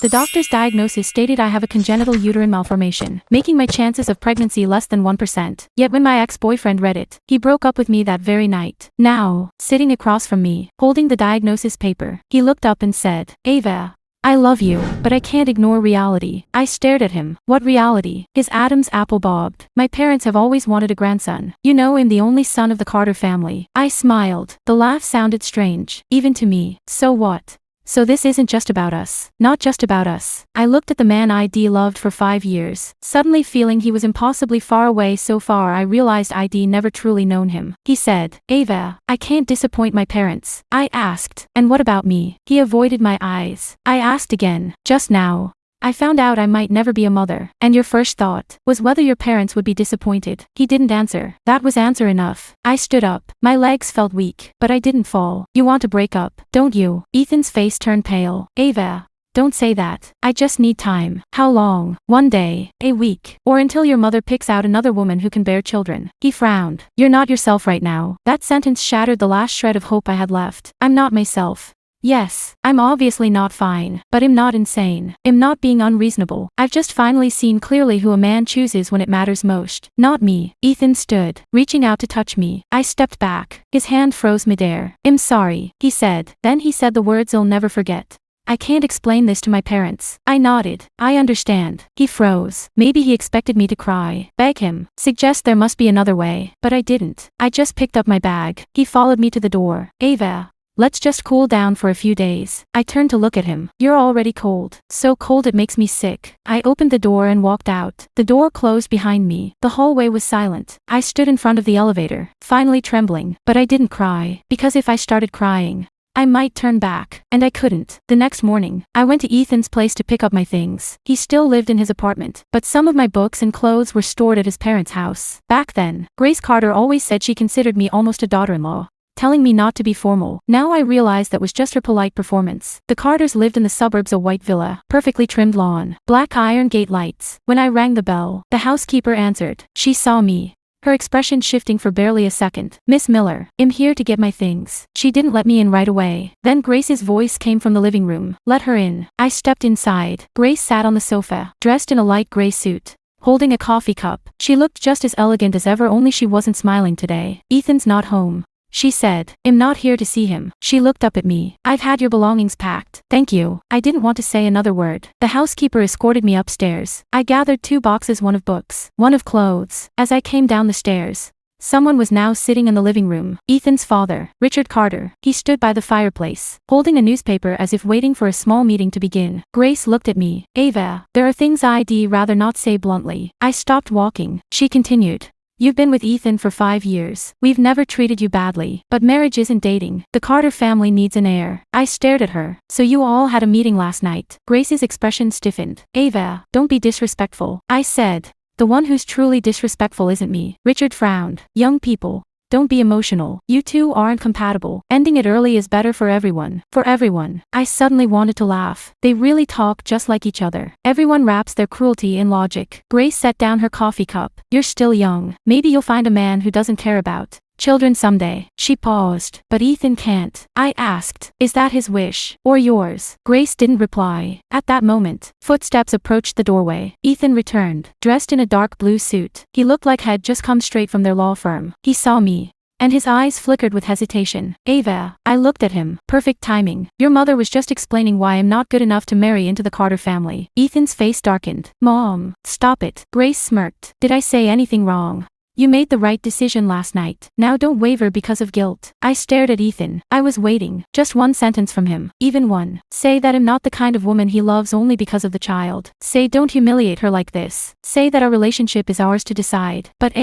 The doctor's diagnosis stated I have a congenital uterine malformation, making my chances of pregnancy less than 1%. Yet when my ex-boyfriend read it, he broke up with me that very night. Now, sitting across from me, holding the diagnosis paper, he looked up and said, "Ava, I love you, but I can't ignore reality." I stared at him. What reality? His Adam's apple bobbed. My parents have always wanted a grandson. You know, I'm the only son of the Carter family. I smiled. The laugh sounded strange, even to me. So what? So this isn't just about us. Not just about us. I looked at the man I'd loved for 5 years, suddenly feeling he was impossibly far away. So far I realized I'd never truly known him. He said, "Ava, I can't disappoint my parents." I asked, "And what about me?" He avoided my eyes. I asked again, "Just now I found out I might never be a mother, and your first thought was whether your parents would be disappointed." He didn't answer. That was answer enough. I stood up. My legs felt weak, but I didn't fall. "You want to break up, don't you?" Ethan's face turned pale. "Ava, don't say that. I just need time." "How long? 1 day, a week, or until your mother picks out another woman who can bear children?" He frowned. "You're not yourself right now." That sentence shattered the last shred of hope I had left. I'm not myself. Yes, I'm obviously not fine, but I'm not insane. I'm not being unreasonable. I've just finally seen clearly who a man chooses when it matters most. Not me. Ethan stood, reaching out to touch me. I stepped back. His hand froze midair. "I'm sorry," he said. Then he said the words I'll never forget. "I can't explain this to my parents." I nodded. "I understand." He froze. Maybe he expected me to cry, beg him, suggest there must be another way, but I didn't. I just picked up my bag. He followed me to the door. "Ava, let's just cool down for a few days." I turned to look at him. "You're already cold. So cold it makes me sick." I opened the door and walked out. The door closed behind me. The hallway was silent. I stood in front of the elevator, finally trembling, but I didn't cry, because if I started crying, I might turn back, and I couldn't. The next morning, I went to Ethan's place to pick up my things. He still lived in his apartment, but some of my books and clothes were stored at his parents' house. Back then, Grace Carter always said she considered me almost a daughter-in-law, telling me not to be formal. Now I realized that was just her polite performance. The Carters lived in the suburbs, a white villa, perfectly trimmed lawn, black iron gate lights. When I rang the bell, the housekeeper answered. She saw me, her expression shifting for barely a second. "Miss Miller, I'm here to get my things." She didn't let me in right away. Then Grace's voice came from the living room. "Let her in." I stepped inside. Grace sat on the sofa, dressed in a light gray suit, holding a coffee cup. She looked just as elegant as ever, only she wasn't smiling today. "Ethan's not home," she said. "I'm not here to see him." She looked up at me. "I've had your belongings packed. Thank you." I didn't want to say another word. The housekeeper escorted me upstairs. I gathered 2 boxes, one of books, one of clothes. As I came down the stairs, someone was now sitting in the living room. Ethan's father, Richard Carter. He stood by the fireplace, holding a newspaper as if waiting for a small meeting to begin. Grace looked at me. "Ava, there are things I'd rather not say bluntly." I stopped walking. She continued. "You've been with Ethan for 5 years. We've never treated you badly, but marriage isn't dating. The Carter family needs an heir." I stared at her. "So you all had a meeting last night?" Grace's expression stiffened. "Ava, don't be disrespectful." I said. "The one who's truly disrespectful isn't me." Richard frowned. "Young people, don't be emotional. You two aren't compatible. Ending it early is better for everyone." For everyone. I suddenly wanted to laugh. They really talk just like each other. Everyone wraps their cruelty in logic. Grace set down her coffee cup. "You're still young. Maybe you'll find a man who doesn't care about children someday." She paused. "But Ethan can't." I asked, "Is that his wish, or yours?" Grace didn't reply. At that moment, footsteps approached the doorway. Ethan returned, dressed in a dark blue suit. He looked like he'd just come straight from their law firm. He saw me, and his eyes flickered with hesitation. "Ava," I looked at him. "Perfect timing. Your mother was just explaining why I'm not good enough to marry into the Carter family." Ethan's face darkened. "Mom, stop it." Grace smirked. "Did I say anything wrong? You made the right decision last night. Now don't waver because of guilt." I stared at Ethan. I was waiting. Just one sentence from him. Even one. Say that I'm not the kind of woman he loves only because of the child. Say don't humiliate her like this. Say that our relationship is ours to decide. But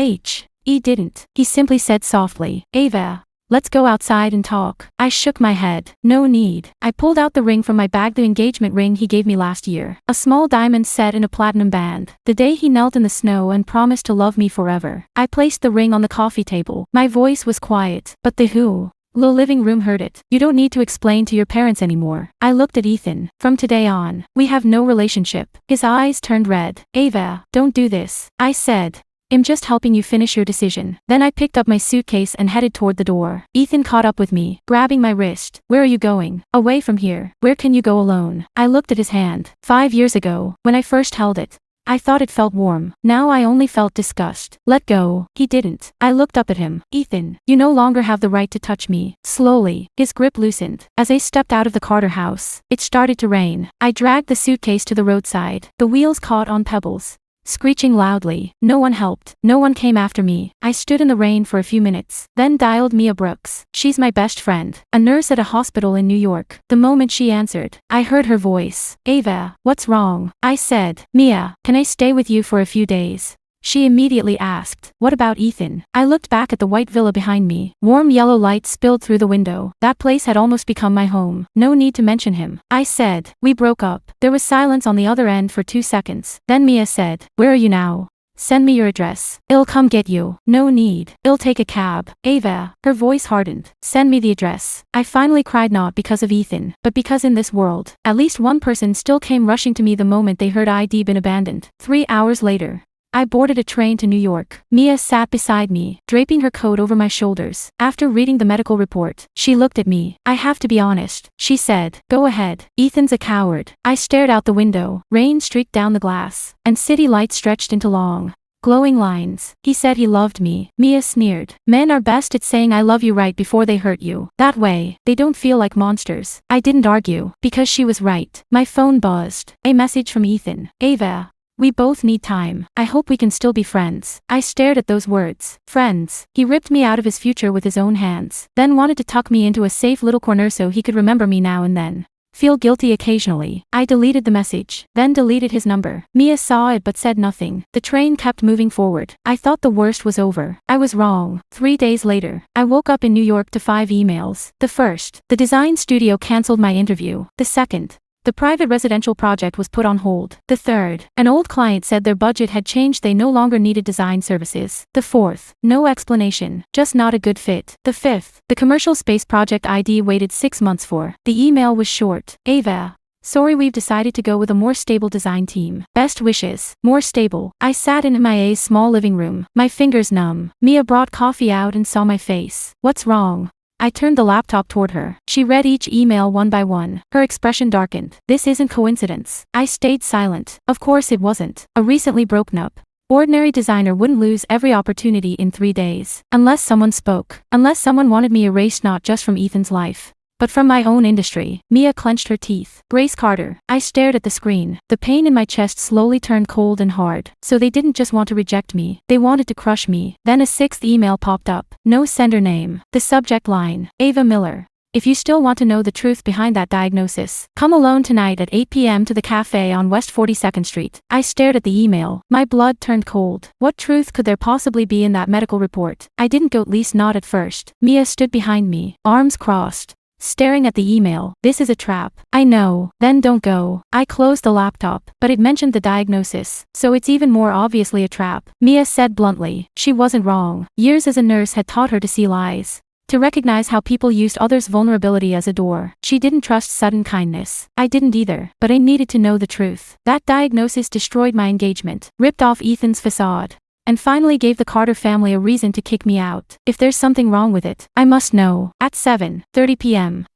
he didn't. He simply said softly, "Ava, let's go outside and talk." I shook my head. No need. I pulled out the ring from my bag, the engagement ring he gave me last year. A small diamond set in a platinum band. The day he knelt in the snow and promised to love me forever. I placed the ring on the coffee table. My voice was quiet, but the living room heard it. "You don't need to explain to your parents anymore." I looked at Ethan. "From today on, we have no relationship." His eyes turned red. "Ava, don't do this." I said. I'm just helping you finish your decision. Then I picked up my suitcase and headed toward the door. Ethan caught up with me, grabbing my wrist. Where are you going? Away from here. Where can you go alone? I looked at his hand. 5 years ago, when I first held it, I thought it felt warm. Now I only felt disgust. Let go. He didn't. I looked up at him. Ethan, you no longer have the right to touch me. Slowly, his grip loosened. As I stepped out of the Carter house, it started to rain. I dragged the suitcase to the roadside. The wheels caught on pebbles, screeching loudly. No one helped. No one came after me. I stood in the rain for a few minutes, then dialed Mia Brooks. She's my best friend, a nurse at a hospital in New York. The moment she answered, I heard her voice. Ava, what's wrong? I said, Mia, can I stay with you for a few days? She immediately asked, what about Ethan? I looked back at the white villa behind me. Warm yellow light spilled through the window. That place had almost become my home. No need to mention him. I said, we broke up. There was silence on the other end for 2 seconds. Then Mia said, where are you now? Send me your address. I'll come get you. No need. I'll take a cab. Ava. Her voice hardened. Send me the address. I finally cried, not because of Ethan, but because in this world, at least one person still came rushing to me the moment they heard I'd been abandoned. 3 hours later, I boarded a train to New York. Mia sat beside me, draping her coat over my shoulders. After reading the medical report, she looked at me. I have to be honest, she said. Go ahead. Ethan's a coward. I stared out the window. Rain streaked down the glass, and city lights stretched into long, glowing lines. He said he loved me. Mia sneered. Men are best at saying I love you right before they hurt you. That way, they don't feel like monsters. I didn't argue, because she was right. My phone buzzed. A message from Ethan. Ava. We both need time. I hope we can still be friends. I stared at those words. Friends. He ripped me out of his future with his own hands, then wanted to tuck me into a safe little corner so he could remember me now and then. Feel guilty occasionally. I deleted the message, then deleted his number. Mia saw it but said nothing. The train kept moving forward. I thought the worst was over. I was wrong. 3 days later, I woke up in New York to 5 emails. The first, the design studio canceled my interview. The second, the private residential project was put on hold. The third, an old client said their budget had changed, they no longer needed design services. The fourth, no explanation, just not a good fit. The fifth, the commercial space project ID waited 6 months for. The email was short. Ava. Sorry, we've decided to go with a more stable design team. Best wishes. More stable. I sat in MIA's small living room, my fingers numb. Mia brought coffee out and saw my face. What's wrong? I turned the laptop toward her. She read each email one by one. Her expression darkened. This isn't coincidence. I stayed silent. Of course it wasn't. A recently broken up, ordinary designer wouldn't lose every opportunity in 3 days. Unless someone spoke. Unless someone wanted me erased, not just from Ethan's life, but from my own industry. Mia clenched her teeth. Grace Carter. I stared at the screen. The pain in my chest slowly turned cold and hard. So they didn't just want to reject me. They wanted to crush me. Then a 6th email popped up. No sender name. The subject line. Ava Miller. If you still want to know the truth behind that diagnosis, come alone tonight at 8 p.m. to the cafe on West 42nd Street. I stared at the email. My blood turned cold. What truth could there possibly be in that medical report? I didn't go, at least not at first. Mia stood behind me, arms crossed, staring at the email. This is a trap. I know. Then don't go. I closed the laptop, but it mentioned the diagnosis, so it's even more obviously a trap. Mia said bluntly. She wasn't wrong. Years as a nurse had taught her to see lies, to recognize how people used others' vulnerability as a door. She didn't trust sudden kindness. I didn't either, but I needed to know the truth. That diagnosis destroyed my engagement, ripped off Ethan's facade, and finally gave the Carter family a reason to kick me out. If there's something wrong with it, I must know. At 7:30 p.m.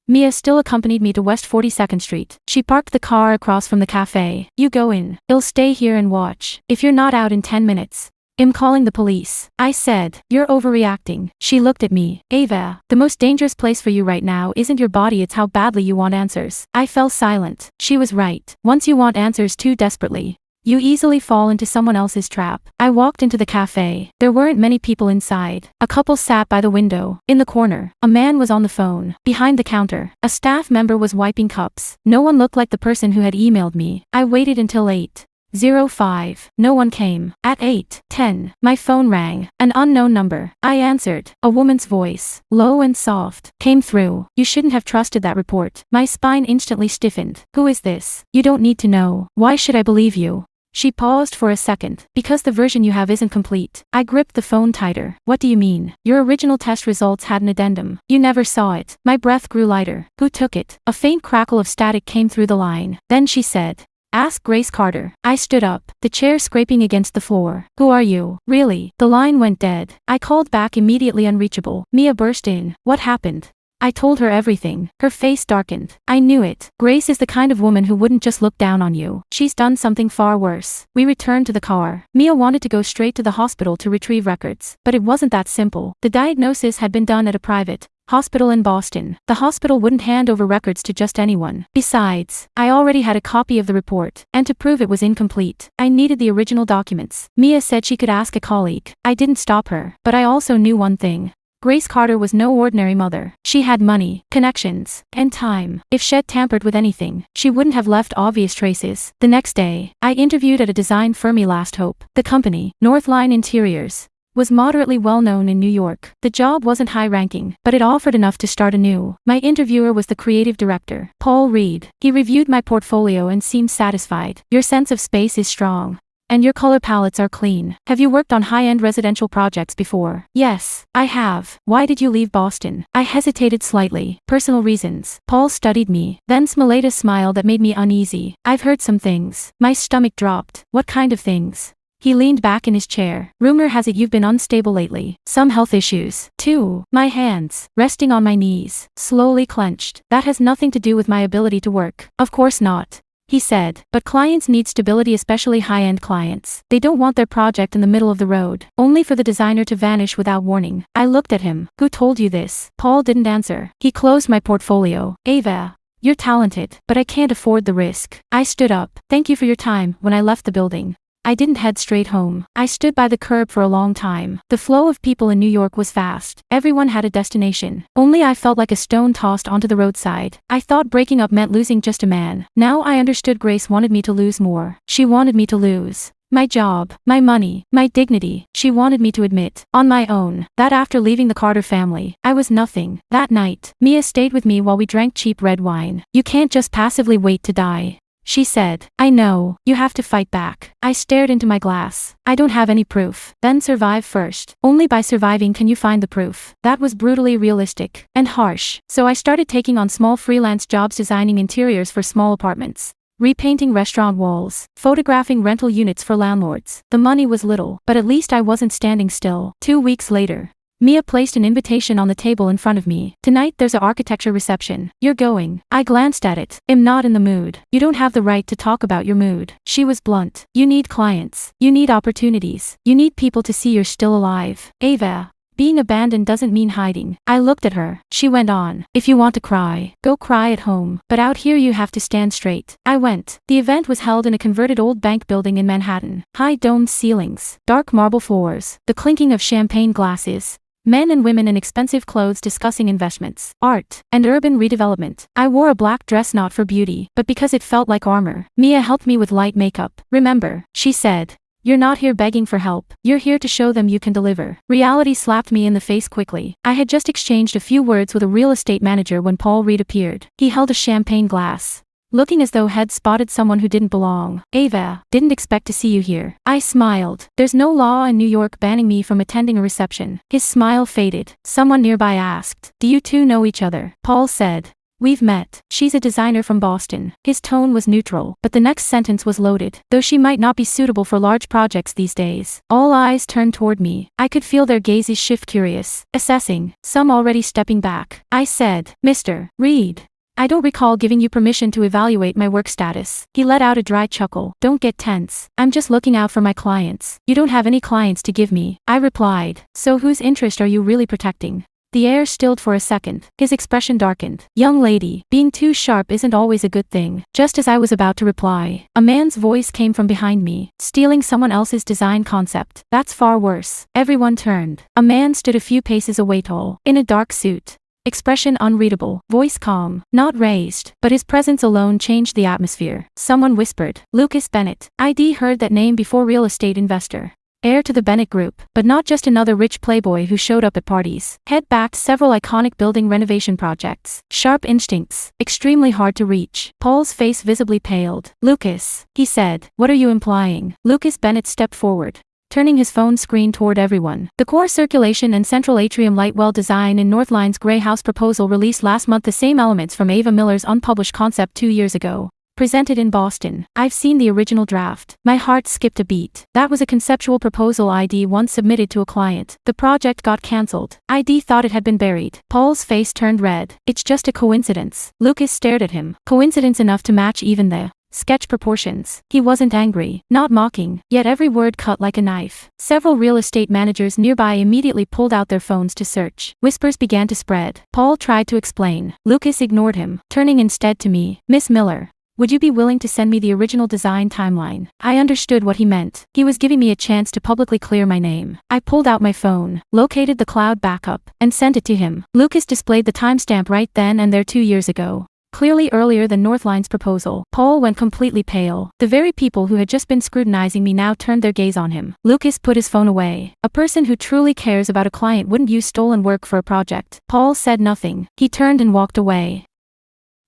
Mia still accompanied me to West 42nd Street. She parked the car across from the cafe. You go in. I'll stay here and watch. If you're not out in 10 minutes, I'm calling the police. I said, you're overreacting. She looked at me. Ava, the most dangerous place for you right now isn't your body, it's how badly you want answers. I fell silent. She was right. Once you want answers too desperately, you easily fall into someone else's trap. I walked into the cafe. There weren't many people inside. A couple sat by the window. In the corner, a man was on the phone. Behind the counter, a staff member was wiping cups. No one looked like the person who had emailed me. I waited until 8:05. No one came. At 8:10, my phone rang. An unknown number. I answered. A woman's voice, low and soft, came through. You shouldn't have trusted that report. My spine instantly stiffened. Who is this? You don't need to know. Why should I believe you? She paused for a second. Because the version you have isn't complete. I gripped the phone tighter. What do you mean? Your original test results had an addendum. You never saw it. My breath grew lighter. Who took it? A faint crackle of static came through the line. Then she said, Asked Grace Carter. I stood up, the chair scraping against the floor. Who are you? Really? The line went dead. I called back immediately unreachable. Mia burst in. What happened? I told her everything. Her face darkened. I knew it. Grace is the kind of woman who wouldn't just look down on you. She's done something far worse. We returned to the car. Mia wanted to go straight to the hospital to retrieve records. But it wasn't that simple. The diagnosis had been done at a private hospital in Boston. The hospital wouldn't hand over records to just anyone. Besides, I already had a copy of the report, and to prove it was incomplete, I needed the original documents. Mia said she could ask a colleague. I didn't stop her, but I also knew one thing. Grace Carter was no ordinary mother. She had money, connections, and time. If she'd tampered with anything, she wouldn't have left obvious traces. The next day, I interviewed at a design firm, Last Hope. The company, Northline Interiors, was moderately well known in New York. The job wasn't high-ranking, but it offered enough to start anew. My interviewer was the creative director, Paul Reed. He reviewed my portfolio and seemed satisfied. Your sense of space is strong. And your color palettes are clean. Have you worked on high-end residential projects before? Yes, I have. Why did you leave Boston? I hesitated slightly. Personal reasons. Paul studied me, then smiled a smile that made me uneasy. I've heard some things. My stomach dropped. What kind of things? He leaned back in his chair. Rumor has it you've been unstable lately. Some health issues, too. My hands, resting on my knees, slowly clenched. That has nothing to do with my ability to work. Of course not, he said, but clients need stability, especially high-end clients. They don't want their project in the middle of the road, only for the designer to vanish without warning. I looked at him. Who told you this? Paul didn't answer. He closed my portfolio. Ava, you're talented, but I can't afford the risk. I stood up. Thank you for your time. When I left the building, I didn't head straight home. I stood by the curb for a long time. The flow of people in New York was fast. Everyone had a destination. Only I felt like a stone tossed onto the roadside. I thought breaking up meant losing just a man. Now I understood Grace wanted me to lose more. She wanted me to lose my job, my money, my dignity. She wanted me to admit, on my own, that after leaving the Carter family, I was nothing. That night, Mia stayed with me while we drank cheap red wine. You can't just passively wait to die, she said. I know, you have to fight back. I stared into my glass. I don't have any proof. Then survive first. Only by surviving can you find the proof. That was brutally realistic and harsh. So I started taking on small freelance jobs, designing interiors for small apartments, repainting restaurant walls, photographing rental units for landlords. The money was little, but at least I wasn't standing still. 2 weeks later, Mia placed an invitation on the table in front of me. Tonight there's an architecture reception. You're going. I glanced at it. Am not in the mood. You don't have the right to talk about your mood. She was blunt. You need clients. You need opportunities. You need people to see you're still alive. Ava, being abandoned doesn't mean hiding. I looked at her. She went on. If you want to cry, go cry at home. But out here you have to stand straight. I went. The event was held in a converted old bank building in Manhattan. High domed ceilings, dark marble floors, the clinking of champagne glasses. Men and women in expensive clothes discussing investments, art, and urban redevelopment. I wore a black dress not for beauty, but because it felt like armor. Mia helped me with light makeup. Remember, she said, you're not here begging for help. You're here to show them you can deliver. Reality slapped me in the face quickly. I had just exchanged a few words with a real estate manager when Paul Reed appeared. He held a champagne glass, looking as though he'd spotted someone who didn't belong. Ava, didn't expect to see you here. I smiled. There's no law in New York banning me from attending a reception. His smile faded. Someone nearby asked, do you two know each other? Paul said, we've met. She's a designer from Boston. His tone was neutral, but the next sentence was loaded. Though she might not be suitable for large projects these days. All eyes turned toward me. I could feel their gazes shift, curious, assessing, some already stepping back. I said, Mr. Reed, I don't recall giving you permission to evaluate my work status. He let out a dry chuckle. Don't get tense. I'm just looking out for my clients. You don't have any clients to give me, I replied. So whose interest are you really protecting? The air stilled for a second. His expression darkened. Young lady, being too sharp isn't always a good thing. Just as I was about to reply, a man's voice came from behind me. Stealing someone else's design concept. That's far worse. Everyone turned. A man stood a few paces away, tall, in a dark suit. Expression unreadable, voice calm, not raised, but his presence alone changed the atmosphere. Someone whispered, Lucas Bennett. I'd heard that name before. Real estate investor, heir to the Bennett Group, but not just another rich playboy who showed up at parties. Had backed several iconic building renovation projects. Sharp instincts, extremely hard to reach. Paul's face visibly paled. Lucas, he said, what are you implying? Lucas Bennett stepped forward, turning his phone screen toward everyone. The core circulation and central atrium light well design in Northline's Grey House proposal released last month, the same elements from Ava Miller's unpublished concept 2 years ago. Presented in Boston. I've seen the original draft. My heart skipped a beat. That was a conceptual proposal ID once submitted to a client. The project got cancelled. ID thought it had been buried. Paul's face turned red. It's just a coincidence. Lucas stared at him. Coincidence enough to match even the sketch proportions. He wasn't angry, not mocking, yet every word cut like a knife. Several real estate managers nearby immediately pulled out their phones to search. Whispers began to spread. Paul tried to explain. Lucas ignored him, turning instead to me. Miss Miller, would you be willing to send me the original design timeline? I understood what he meant. He was giving me a chance to publicly clear my name. I pulled out my phone, located the cloud backup, and sent it to him. Lucas displayed the timestamp right then and there 2 years ago. Clearly earlier than Northline's proposal. Paul went completely pale. The very people who had just been scrutinizing me now turned their gaze on him. Lucas put his phone away. A person who truly cares about a client wouldn't use stolen work for a project. Paul said nothing. He turned and walked away.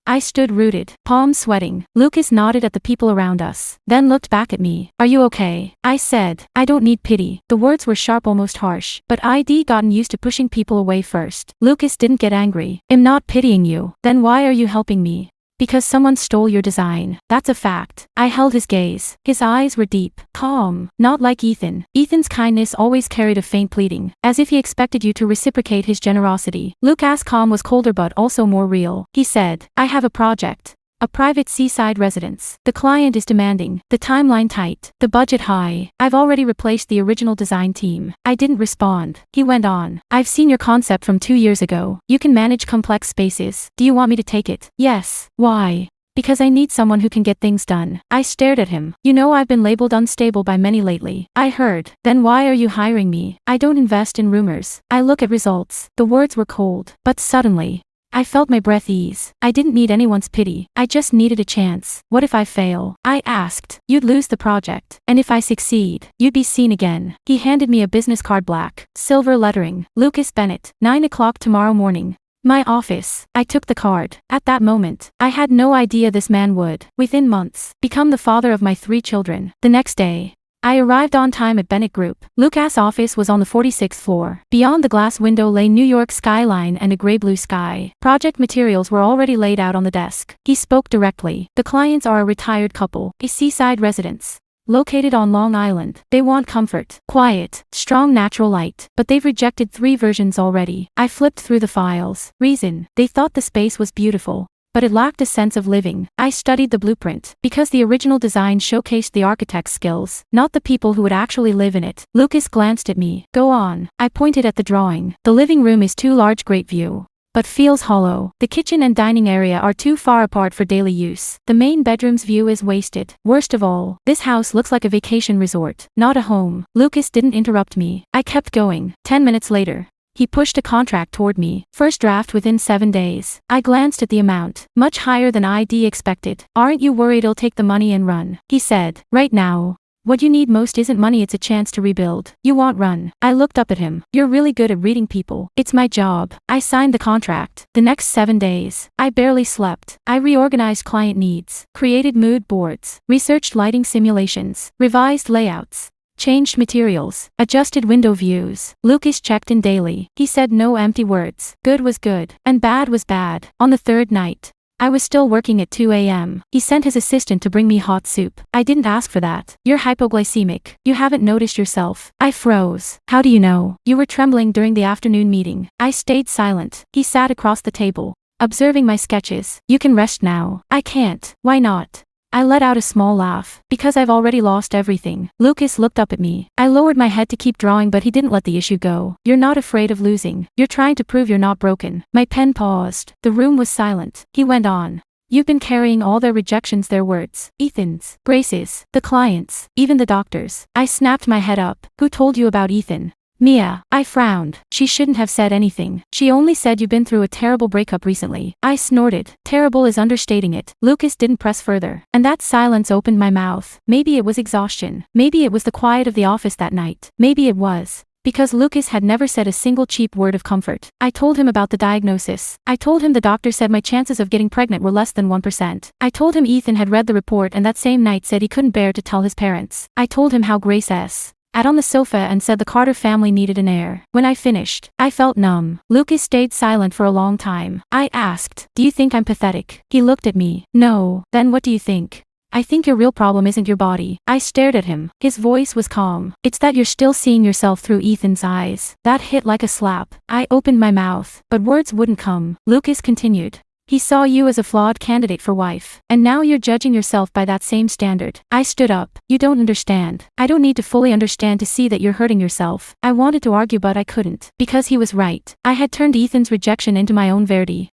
I stood rooted, palms sweating. Lucas nodded at the people around us, then looked back at me. Are you okay? I said, I don't need pity. The words were sharp, almost harsh, but I'd gotten used to pushing people away first. Lucas didn't get angry. I'm not pitying you. Then why are you helping me? Because someone stole your design. That's a fact. I held his gaze. His eyes were deep, calm, not like Ethan. Ethan's kindness always carried a faint pleading, as if he expected you to reciprocate his generosity. Lucas' calm was colder but also more real. He said, I have a project. A private seaside residence. The client is demanding. The timeline tight. The budget high. I've already replaced the original design team. I didn't respond. He went on. I've seen your concept from 2 years ago. You can manage complex spaces. Do you want me to take it? Yes. Why? Because I need someone who can get things done. I stared at him. You know, I've been labeled unstable by many lately. I heard. Then why are you hiring me? I don't invest in rumors. I look at results. The words were cold. But suddenly, I felt my breath ease. I didn't need anyone's pity. I just needed a chance. What if I fail? I asked. You'd lose the project. And if I succeed, you'd be seen again. He handed me a business card, black, silver lettering. Lucas Bennett, 9 o'clock tomorrow morning. My office. I took the card. At that moment, I had no idea this man would, within months, become the father of my 3 children. The next day, I arrived on time at Bennett Group. Lucas' office was on the 46th floor. Beyond the glass window lay New York skyline and a gray-blue sky. Project materials were already laid out on the desk. He spoke directly. The clients are a retired couple, a seaside residence located on Long Island. They want comfort, quiet, strong natural light, but they've rejected 3 versions already. I flipped through the files. Reason: they thought the space was beautiful, but it lacked a sense of living. I studied the blueprint, because the original design showcased the architect's skills, not the people who would actually live in it. Lucas glanced at me. Go on. I pointed at the drawing. The living room is too large, great view, but feels hollow. The kitchen and dining area are too far apart for daily use. The main bedroom's view is wasted. Worst of all, this house looks like a vacation resort, not a home. Lucas didn't interrupt me. I kept going. 10 minutes later, he pushed a contract toward me. First draft within 7 days. I glanced at the amount. Much higher than I'd expected. Aren't you worried I'll take the money and run? He said. Right now, what you need most isn't money, it's a chance to rebuild. You want run. I looked up at him. You're really good at reading people. It's my job. I signed the contract. The next 7 days, I barely slept. I reorganized client needs, created mood boards, researched lighting simulations, revised layouts, changed materials, adjusted window views. Lucas checked in daily. He said no empty words. Good was good, and bad was bad. On the 3rd night, I was still working at 2 a.m. He sent his assistant to bring me hot soup. I didn't ask for that. You're hypoglycemic. You haven't noticed yourself. I froze. How do you know? You were trembling during the afternoon meeting. I stayed silent. He sat across the table, observing my sketches. You can rest now. I can't. Why not? I let out a small laugh. Because I've already lost everything. Lucas looked up at me. I lowered my head to keep drawing, but he didn't let the issue go. You're not afraid of losing. You're trying to prove you're not broken. My pen paused. The room was silent. He went on. You've been carrying all their rejections, their words, Ethan's, Grace's, the clients, even the doctors. I snapped my head up. Who told you about Ethan? Mia. I frowned. She shouldn't have said anything. She only said you've been through a terrible breakup recently. I snorted. Terrible is understating it. Lucas didn't press further. And that silence opened my mouth. Maybe it was exhaustion. Maybe it was the quiet of the office that night. Maybe it was because Lucas had never said a single cheap word of comfort. I told him about the diagnosis. I told him the doctor said my chances of getting pregnant were less than 1%. I told him Ethan had read the report and that same night said he couldn't bear to tell his parents. I told him how Grace's Ate on the sofa and said the Carter family needed an heir. When I finished, I felt numb. Lucas stayed silent for a long time. I asked, "Do you think I'm pathetic?" He looked at me. "No." "Then what do you think?" "I think your real problem isn't your body." I stared at him. His voice was calm. "It's that you're still seeing yourself through Ethan's eyes." That hit like a slap. I opened my mouth, but words wouldn't come. Lucas continued. "He saw you as a flawed candidate for wife, and now you're judging yourself by that same standard." I stood up. "You don't understand. I don't need to fully understand to see that you're hurting yourself." I wanted to argue but I couldn't, because he was right. I had turned Ethan's rejection into my own verdict.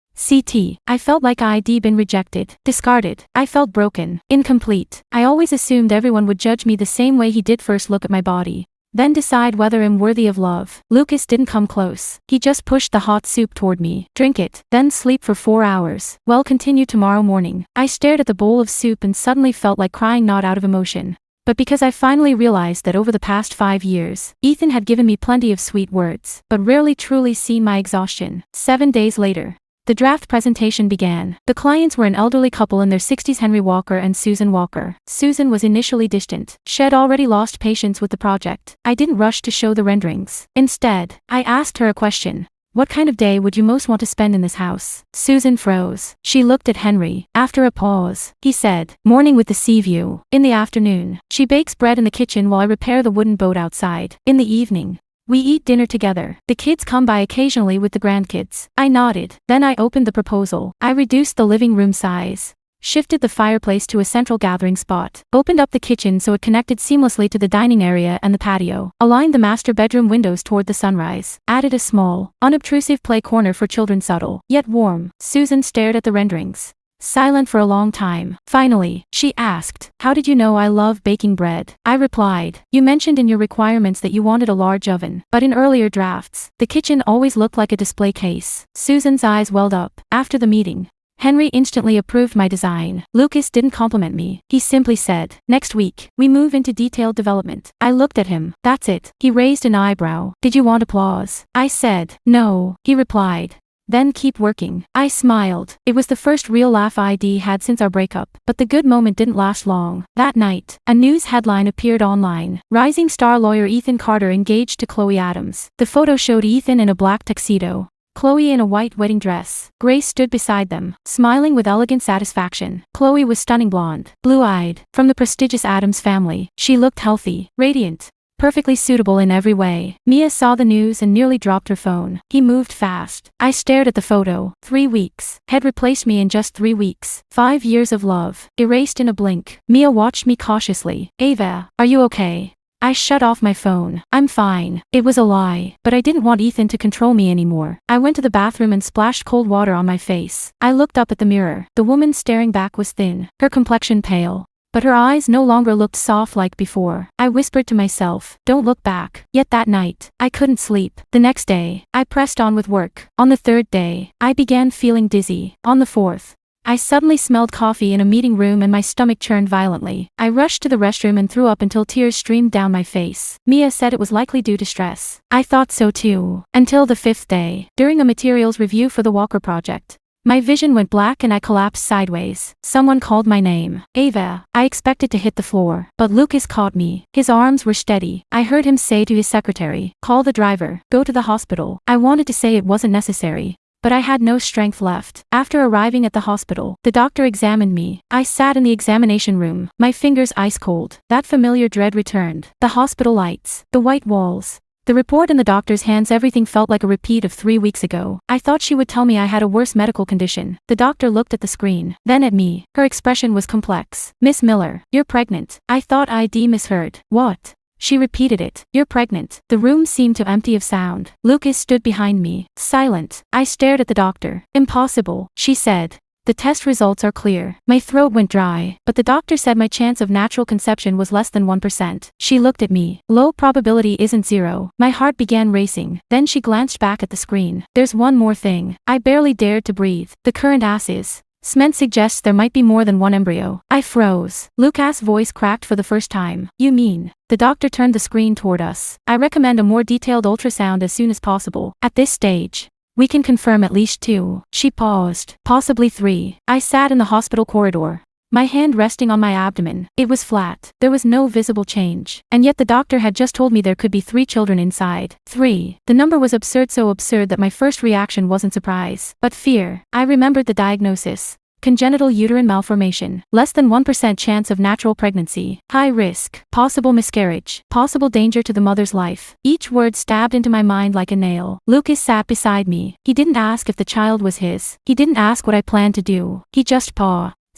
I felt like I'd been rejected, discarded. I felt broken, incomplete. I always assumed everyone would judge me the same way he did. First look at my body, then decide whether I'm worthy of love. Lucas didn't come close. He just pushed the hot soup toward me. "Drink it, then sleep for 4 hours. Well, continue tomorrow morning." I stared at the bowl of soup and suddenly felt like crying, not out of emotion, but because I finally realized that over the past 5 years, Ethan had given me plenty of sweet words, but rarely truly seen my exhaustion. 7 days later, the draft presentation began. The clients were an elderly couple in their 60s, Henry Walker and Susan Walker. Susan was initially distant. She had already lost patience with the project. I didn't rush to show the renderings. Instead, I asked her a question. "What kind of day would you most want to spend in this house?" Susan froze. She looked at Henry. After a pause, he said, "Morning with the sea view. In the afternoon, she bakes bread in the kitchen while I repair the wooden boat outside. In the evening, we eat dinner together. The kids come by occasionally with the grandkids." I nodded. Then I opened the proposal. I reduced the living room size, shifted the fireplace to a central gathering spot, opened up the kitchen so it connected seamlessly to the dining area and the patio, aligned the master bedroom windows toward the sunrise, added a small, unobtrusive play corner for children, subtle, yet warm. Susan stared at the renderings, silent for a long time. Finally, she asked, "How did you know I love baking bread?" I replied, "You mentioned in your requirements that you wanted a large oven, but in earlier drafts, the kitchen always looked like a display case." Susan's eyes welled up. After the meeting, Henry instantly approved my design. Lucas didn't compliment me. He simply said, "Next week, we move into detailed development." I looked at him. "That's it." He raised an eyebrow. "Did you want applause?" I said, "No." He replied, "Then keep working." I smiled. It was the first real laugh I'd had since our breakup, but the good moment didn't last long. That night, a news headline appeared online. "Rising star lawyer Ethan Carter engaged to Chloe Adams." The photo showed Ethan in a black tuxedo, Chloe in a white wedding dress. Grace stood beside them, smiling with elegant satisfaction. Chloe was stunning, blonde, blue-eyed, from the prestigious Adams family. She looked healthy, radiant, perfectly suitable in every way. Mia saw the news and nearly dropped her phone. He moved fast. I stared at the photo. 3 weeks had replaced me in just 3 weeks. 5 years of love, erased in a blink. Mia watched me cautiously. "Ava, are you okay?" I shut off my phone. "I'm fine." It was a lie, but I didn't want Ethan to control me anymore. I went to the bathroom and splashed cold water on my face. I looked up at the mirror. The woman staring back was thin, her complexion pale, but her eyes no longer looked soft like before. I whispered to myself, "Don't look back." Yet that night, I couldn't sleep. The next day, I pressed on with work. On the 3rd day, I began feeling dizzy. On the 4th, I suddenly smelled coffee in a meeting room and my stomach churned violently. I rushed to the restroom and threw up until tears streamed down my face. Mia said it was likely due to stress. I thought so too. Until the 5th day, during a materials review for the Walker project, my vision went black and I collapsed sideways. Someone called my name. "Ava." I expected to hit the floor, but Lucas caught me. His arms were steady. I heard him say to his secretary, "Call the driver. Go to the hospital." I wanted to say it wasn't necessary, but I had no strength left. After arriving at the hospital, the doctor examined me. I sat in the examination room, my fingers ice cold. That familiar dread returned. The hospital lights, the white walls, the report in the doctor's hands, everything felt like a repeat of 3 weeks ago. I thought she would tell me I had a worse medical condition. The doctor looked at the screen, then at me. Her expression was complex. "Miss Miller, you're pregnant." I thought I'd misheard. "What?" She repeated it. "You're pregnant." The room seemed to empty of sound. Lucas stood behind me, silent. I stared at the doctor. "Impossible," she said. "The test results are clear." My throat went dry, but the doctor said my chance of natural conception was less than 1%. She looked at me. "Low probability isn't 0. My heart began racing. Then she glanced back at the screen. "There's one more thing." I barely dared to breathe. "The current assays Sment suggests there might be more than one embryo." I froze. Lucas' voice cracked for the first time. "You mean?" The doctor turned the screen toward us. "I recommend a more detailed ultrasound as soon as possible. At this stage, we can confirm at least 2. She paused. "Possibly 3. I sat in the hospital corridor, My hand resting on my abdomen. It was flat. There was no visible change. And yet the doctor had just told me there could be 3 children inside. 3. The number was absurd, so absurd that my first reaction wasn't surprise, but fear. I remembered the diagnosis. Congenital uterine malformation, less than 1% chance of natural pregnancy, high risk, possible miscarriage, possible danger to the mother's life. Each word stabbed into my mind like a nail. Lucas sat beside me. He didn't ask if the child was his. He didn't ask what I planned to do. He just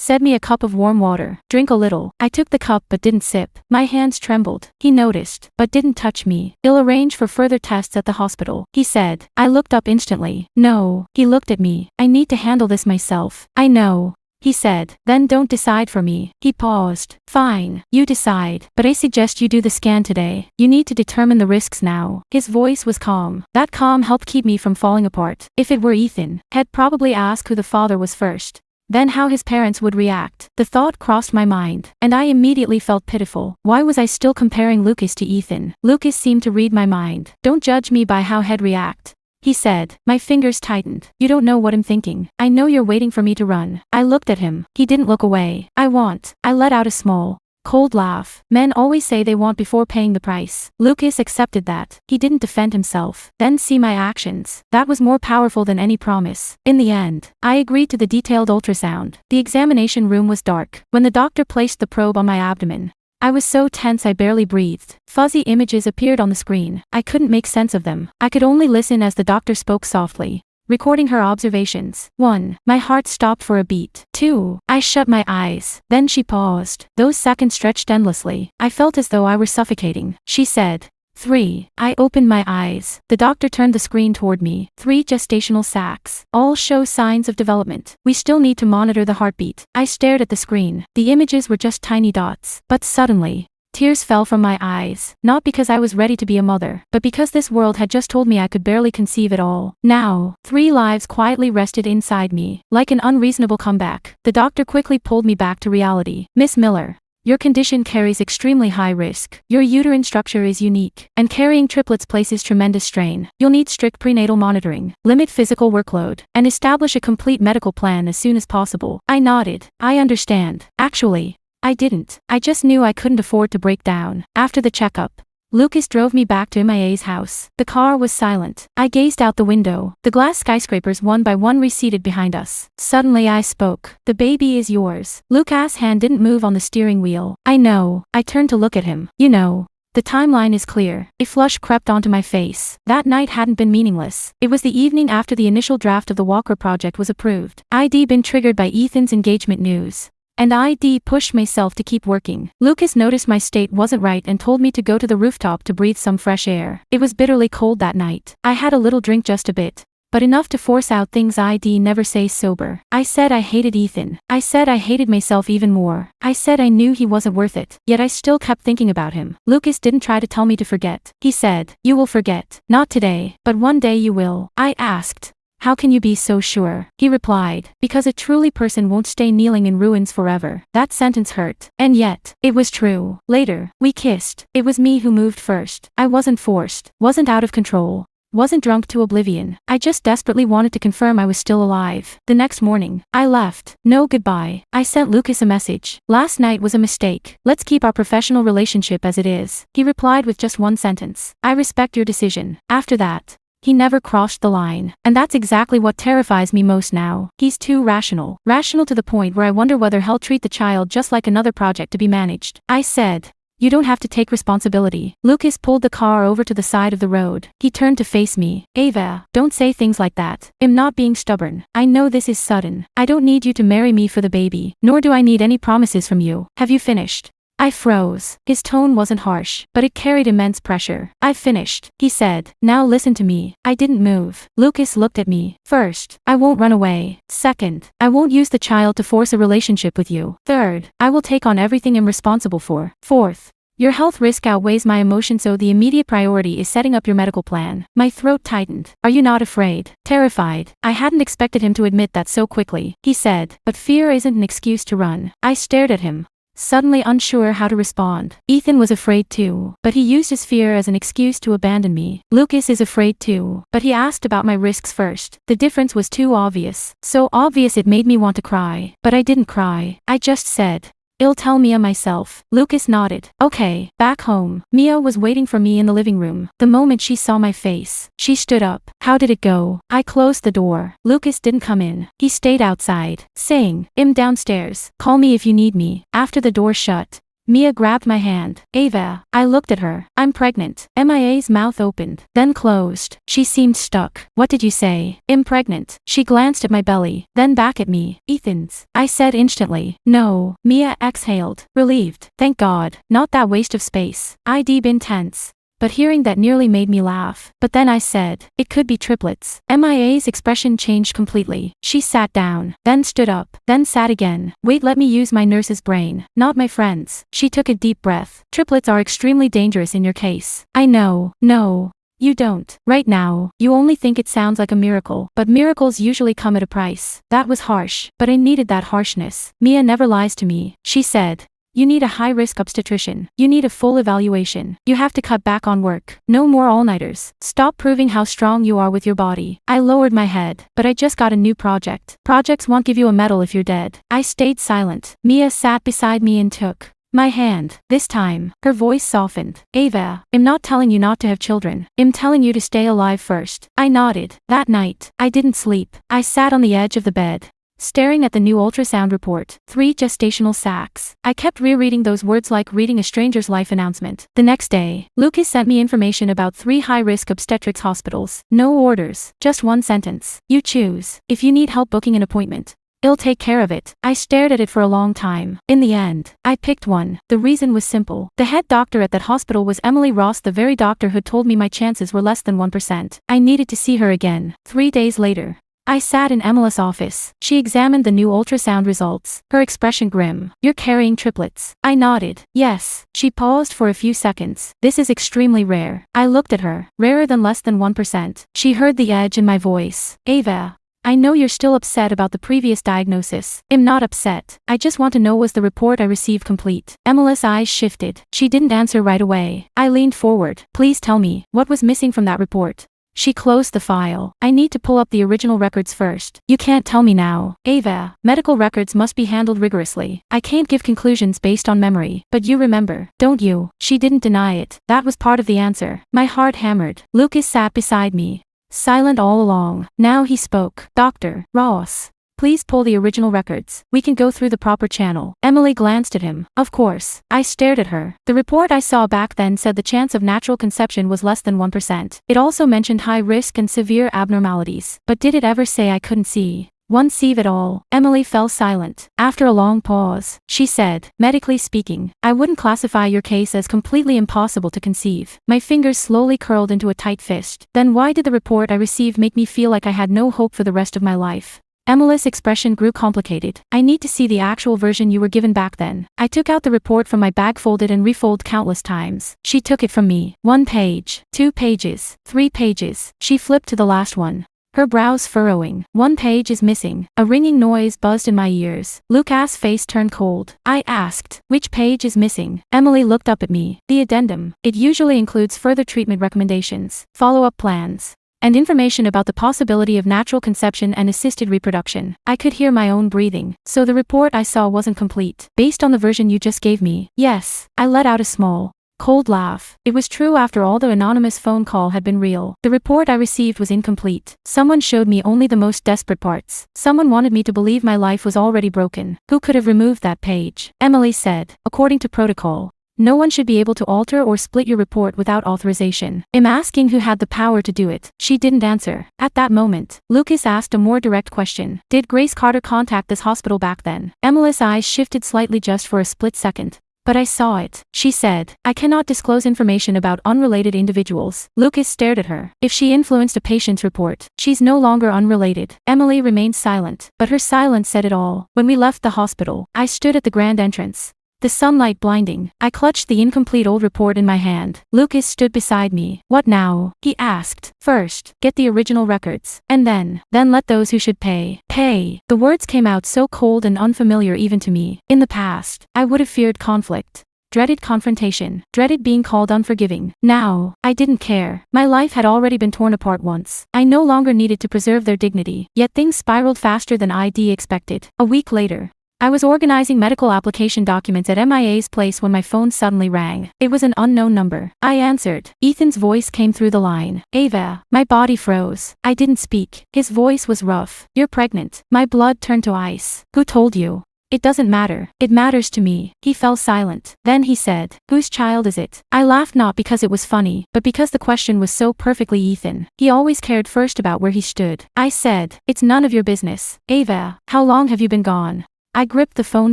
said me a cup of warm water. Drink a little. I took the cup but didn't sip. My hands trembled. He noticed, but didn't touch me. He'll arrange for further tests at the hospital, he said. I looked up instantly. No. He looked at me. I need to handle this myself. I know, he said. Then don't decide for me. He paused. Fine, you decide, but I suggest you do the scan today. You need to determine the risks now. His voice was calm. That calm helped keep me from falling apart. If it were Ethan, he'd probably ask who the father was first. Then how his parents would react. The thought crossed my mind, and I immediately felt pitiful. Why was I still comparing Lucas to Ethan? Lucas seemed to read my mind. Don't judge me by how he'd react, he said. My fingers tightened. You don't know what I'm thinking. I know you're waiting for me to run. I looked at him. He didn't look away. I let out a small, cold laugh. Men always say they want before paying the price. Lucas accepted that. He didn't defend himself. Then see my actions. That was more powerful than any promise. In the end, I agreed to the detailed ultrasound. The examination room was dark. When the doctor placed the probe on my abdomen, I was so tense I barely breathed. Fuzzy images appeared on the screen. I couldn't make sense of them. I could only listen as the doctor spoke softly, recording her observations. 1. My heart stopped for a beat. 2. I shut my eyes. Then she paused. Those seconds stretched endlessly. I felt as though I were suffocating. She said, 3. I opened my eyes. The doctor turned the screen toward me. 3 gestational sacs. All show signs of development. We still need to monitor the heartbeat. I stared at the screen. The images were just tiny dots. But suddenly, tears fell from my eyes, not because I was ready to be a mother, but because this world had just told me I could barely conceive it all. Now, 3 lives quietly rested inside me. Like an unreasonable comeback, the doctor quickly pulled me back to reality. Miss Miller, your condition carries extremely high risk. Your uterine structure is unique, and carrying triplets places tremendous strain. You'll need strict prenatal monitoring, limit physical workload, and establish a complete medical plan as soon as possible. I nodded. I understand. Actually, I didn't. I just knew I couldn't afford to break down. After the checkup, Lucas drove me back to MIA's house. The car was silent. I gazed out the window. The glass skyscrapers one by one receded behind us. Suddenly I spoke. The baby is yours. Lucas' hand didn't move on the steering wheel. I know. I turned to look at him. You know, the timeline is clear. A flush crept onto my face. That night hadn't been meaningless. It was the evening after the initial draft of the Walker project was approved. I'd been triggered by Ethan's engagement news, and I'd pushed myself to keep working. Lucas noticed my state wasn't right and told me to go to the rooftop to breathe some fresh air. It was bitterly cold that night. I had a little drink, just a bit, but enough to force out things I'd never say sober. I said I hated Ethan. I said I hated myself even more. I said I knew he wasn't worth it, yet I still kept thinking about him. Lucas didn't try to tell me to forget. He said, you will forget. Not today, but one day you will. I asked, how can you be so sure? He replied, because a truly person won't stay kneeling in ruins forever. That sentence hurt. And yet, it was true. Later, we kissed. It was me who moved first. I wasn't forced, wasn't out of control, wasn't drunk to oblivion. I just desperately wanted to confirm I was still alive. The next morning, I left. No goodbye. I sent Lucas a message. Last night was a mistake. Let's keep our professional relationship as it is. He replied with just one sentence. I respect your decision. After that, he never crossed the line. And that's exactly what terrifies me most now. He's too rational. Rational to the point where I wonder whether he'll treat the child just like another project to be managed. I said, you don't have to take responsibility. Lucas pulled the car over to the side of the road. He turned to face me. Ava, don't say things like that. I'm not being stubborn. I know this is sudden. I don't need you to marry me for the baby, nor do I need any promises from you. Have you finished? I froze. His tone wasn't harsh, but it carried immense pressure. I've finished, he said. Now listen to me. I didn't move. Lucas looked at me. First, I won't run away. Second, I won't use the child to force a relationship with you. Third, I will take on everything I'm responsible for. Fourth, your health risk outweighs my emotion, so the immediate priority is setting up your medical plan. My throat tightened. Are you not afraid? Terrified. I hadn't expected him to admit that so quickly. He said, but fear isn't an excuse to run. I stared at him. suddenly unsure how to respond. Ethan was afraid too, but he used his fear as an excuse to abandon me. Lucas is afraid too, but he asked about my risks first. The difference was too obvious. So obvious it made me want to cry. But I didn't cry. I just said, "I'll tell Mia myself." Lucas nodded. Okay, back home. Mia was waiting for me in the living room. The moment she saw my face, she stood up. How did it go? I closed the door. Lucas didn't come in. He stayed outside, saying, "I'm downstairs. Call me if you need me." After the door shut, Mia grabbed my hand. Ava. I looked at her. I'm pregnant. Mia's mouth opened, then closed. She seemed stuck. What did you say? I'm pregnant. She glanced at my belly, then back at me. Ethan's. I said instantly. No. Mia exhaled, relieved. Thank God. Not that waste of space. I'd been tense. But hearing that nearly made me laugh. But then I said, it could be triplets. Mia's expression changed completely. She sat down, then stood up, then sat again. Wait, let me use my nurse's brain, not my friend's. She took a deep breath. Triplets are extremely dangerous in your case. I know. No. You don't. Right now, you only think it sounds like a miracle, but miracles usually come at a price. That was harsh, but I needed that harshness. Mia never lies to me. She said, you need a high-risk obstetrician. You need a full evaluation. You have to cut back on work. No more all-nighters. Stop proving how strong you are with your body. I lowered my head. But I just got a new project. Projects won't give you a medal if you're dead. I stayed silent. Mia sat beside me and took my hand. This time, her voice softened. Ava, I'm not telling you not to have children. I'm telling you to stay alive first. I nodded. That night, I didn't sleep. I sat on the edge of the bed, staring at the new ultrasound report. 3 gestational sacs. I kept rereading those words like reading a stranger's life announcement. The next day, Lucas sent me information about 3 high-risk obstetrics hospitals. No orders, just one sentence. You choose. If you need help booking an appointment, I'll take care of it. I stared at it for a long time. In the end, I picked one. The reason was simple. The head doctor at that hospital was Emily Ross, the very doctor who'd told me my chances were less than 1%. I needed to see her again. 3 days later, I sat in Emily's office. She examined the new ultrasound results, her expression grim. You're carrying triplets. I nodded. Yes. She paused for a few seconds. This is extremely rare. I looked at her. Rarer than less than 1%. She heard the edge in my voice. Ava, I know you're still upset about the previous diagnosis. I'm not upset. I just want to know, was the report I received complete? Emily's eyes shifted. She didn't answer right away. I leaned forward. Please tell me, what was missing from that report? She closed the file. I need to pull up the original records first. You can't tell me now. Ava, medical records must be handled rigorously. I can't give conclusions based on memory. But you remember, don't you? She didn't deny it. That was part of the answer. My heart hammered. Lucas sat beside me, silent all along. Now he spoke. Dr. Ross, please pull the original records. We can go through the proper channel. Emily glanced at him. Of course. I stared at her. The report I saw back then said the chance of natural conception was less than 1%. It also mentioned high risk and severe abnormalities. But did it ever say I couldn't see one sieve at all? Emily fell silent. After a long pause, she said, medically speaking, I wouldn't classify your case as completely impossible to conceive. My fingers slowly curled into a tight fist. Then why did the report I received make me feel like I had no hope for the rest of my life? Emily's expression grew complicated. I need to see the actual version you were given back then. I took out the report from my bag, folded and refolded countless times. She took it from me. 1 page, 2 pages, 3 pages. She flipped to the last one, her brows furrowing. 1 page is missing. A ringing noise buzzed in my ears. Lucas' face turned cold. I asked, which page is missing? Emily looked up at me. The addendum. It usually includes further treatment recommendations, follow-up plans, and information about the possibility of natural conception and assisted reproduction. I could hear my own breathing. So the report I saw wasn't complete. Based on the version you just gave me? Yes. I let out a small, cold laugh. It was true after all. The anonymous phone call had been real. The report I received was incomplete. Someone showed me only the most desperate parts. Someone wanted me to believe my life was already broken. Who could have removed that page? Emily said, according to protocol, no one should be able to alter or split your report without authorization. I'm asking who had the power to do it. She didn't answer. At that moment, Lucas asked a more direct question. Did Grace Carter contact this hospital back then? Emily's eyes shifted slightly just for a split second. But I saw it. She said, I cannot disclose information about unrelated individuals. Lucas stared at her. If she influenced a patient's report, she's no longer unrelated. Emily remained silent, but her silence said it all. When we left the hospital, I stood at the grand entrance, the sunlight blinding. I clutched the incomplete old report in my hand. Lucas stood beside me. What now? He asked. First, get the original records. And then let those who should pay. Pay. The words came out so cold and unfamiliar even to me. In the past, I would have feared conflict. Dreaded confrontation, dreaded being called unforgiving. Now, I didn't care. My life had already been torn apart once. I no longer needed to preserve their dignity, yet things spiraled faster than I'd expected. A week later, I was organizing medical application documents at MIA's place when my phone suddenly rang. It was an unknown number. I answered. Ethan's voice came through the line. Ava. My body froze. I didn't speak. His voice was rough. You're pregnant. My blood turned to ice. Who told you? It doesn't matter. It matters to me. He fell silent. Then he said, whose child is it? I laughed not because it was funny, but because the question was so perfectly Ethan. He always cared first about where he stood. I said, it's none of your business. Ava, how long have you been gone? I gripped the phone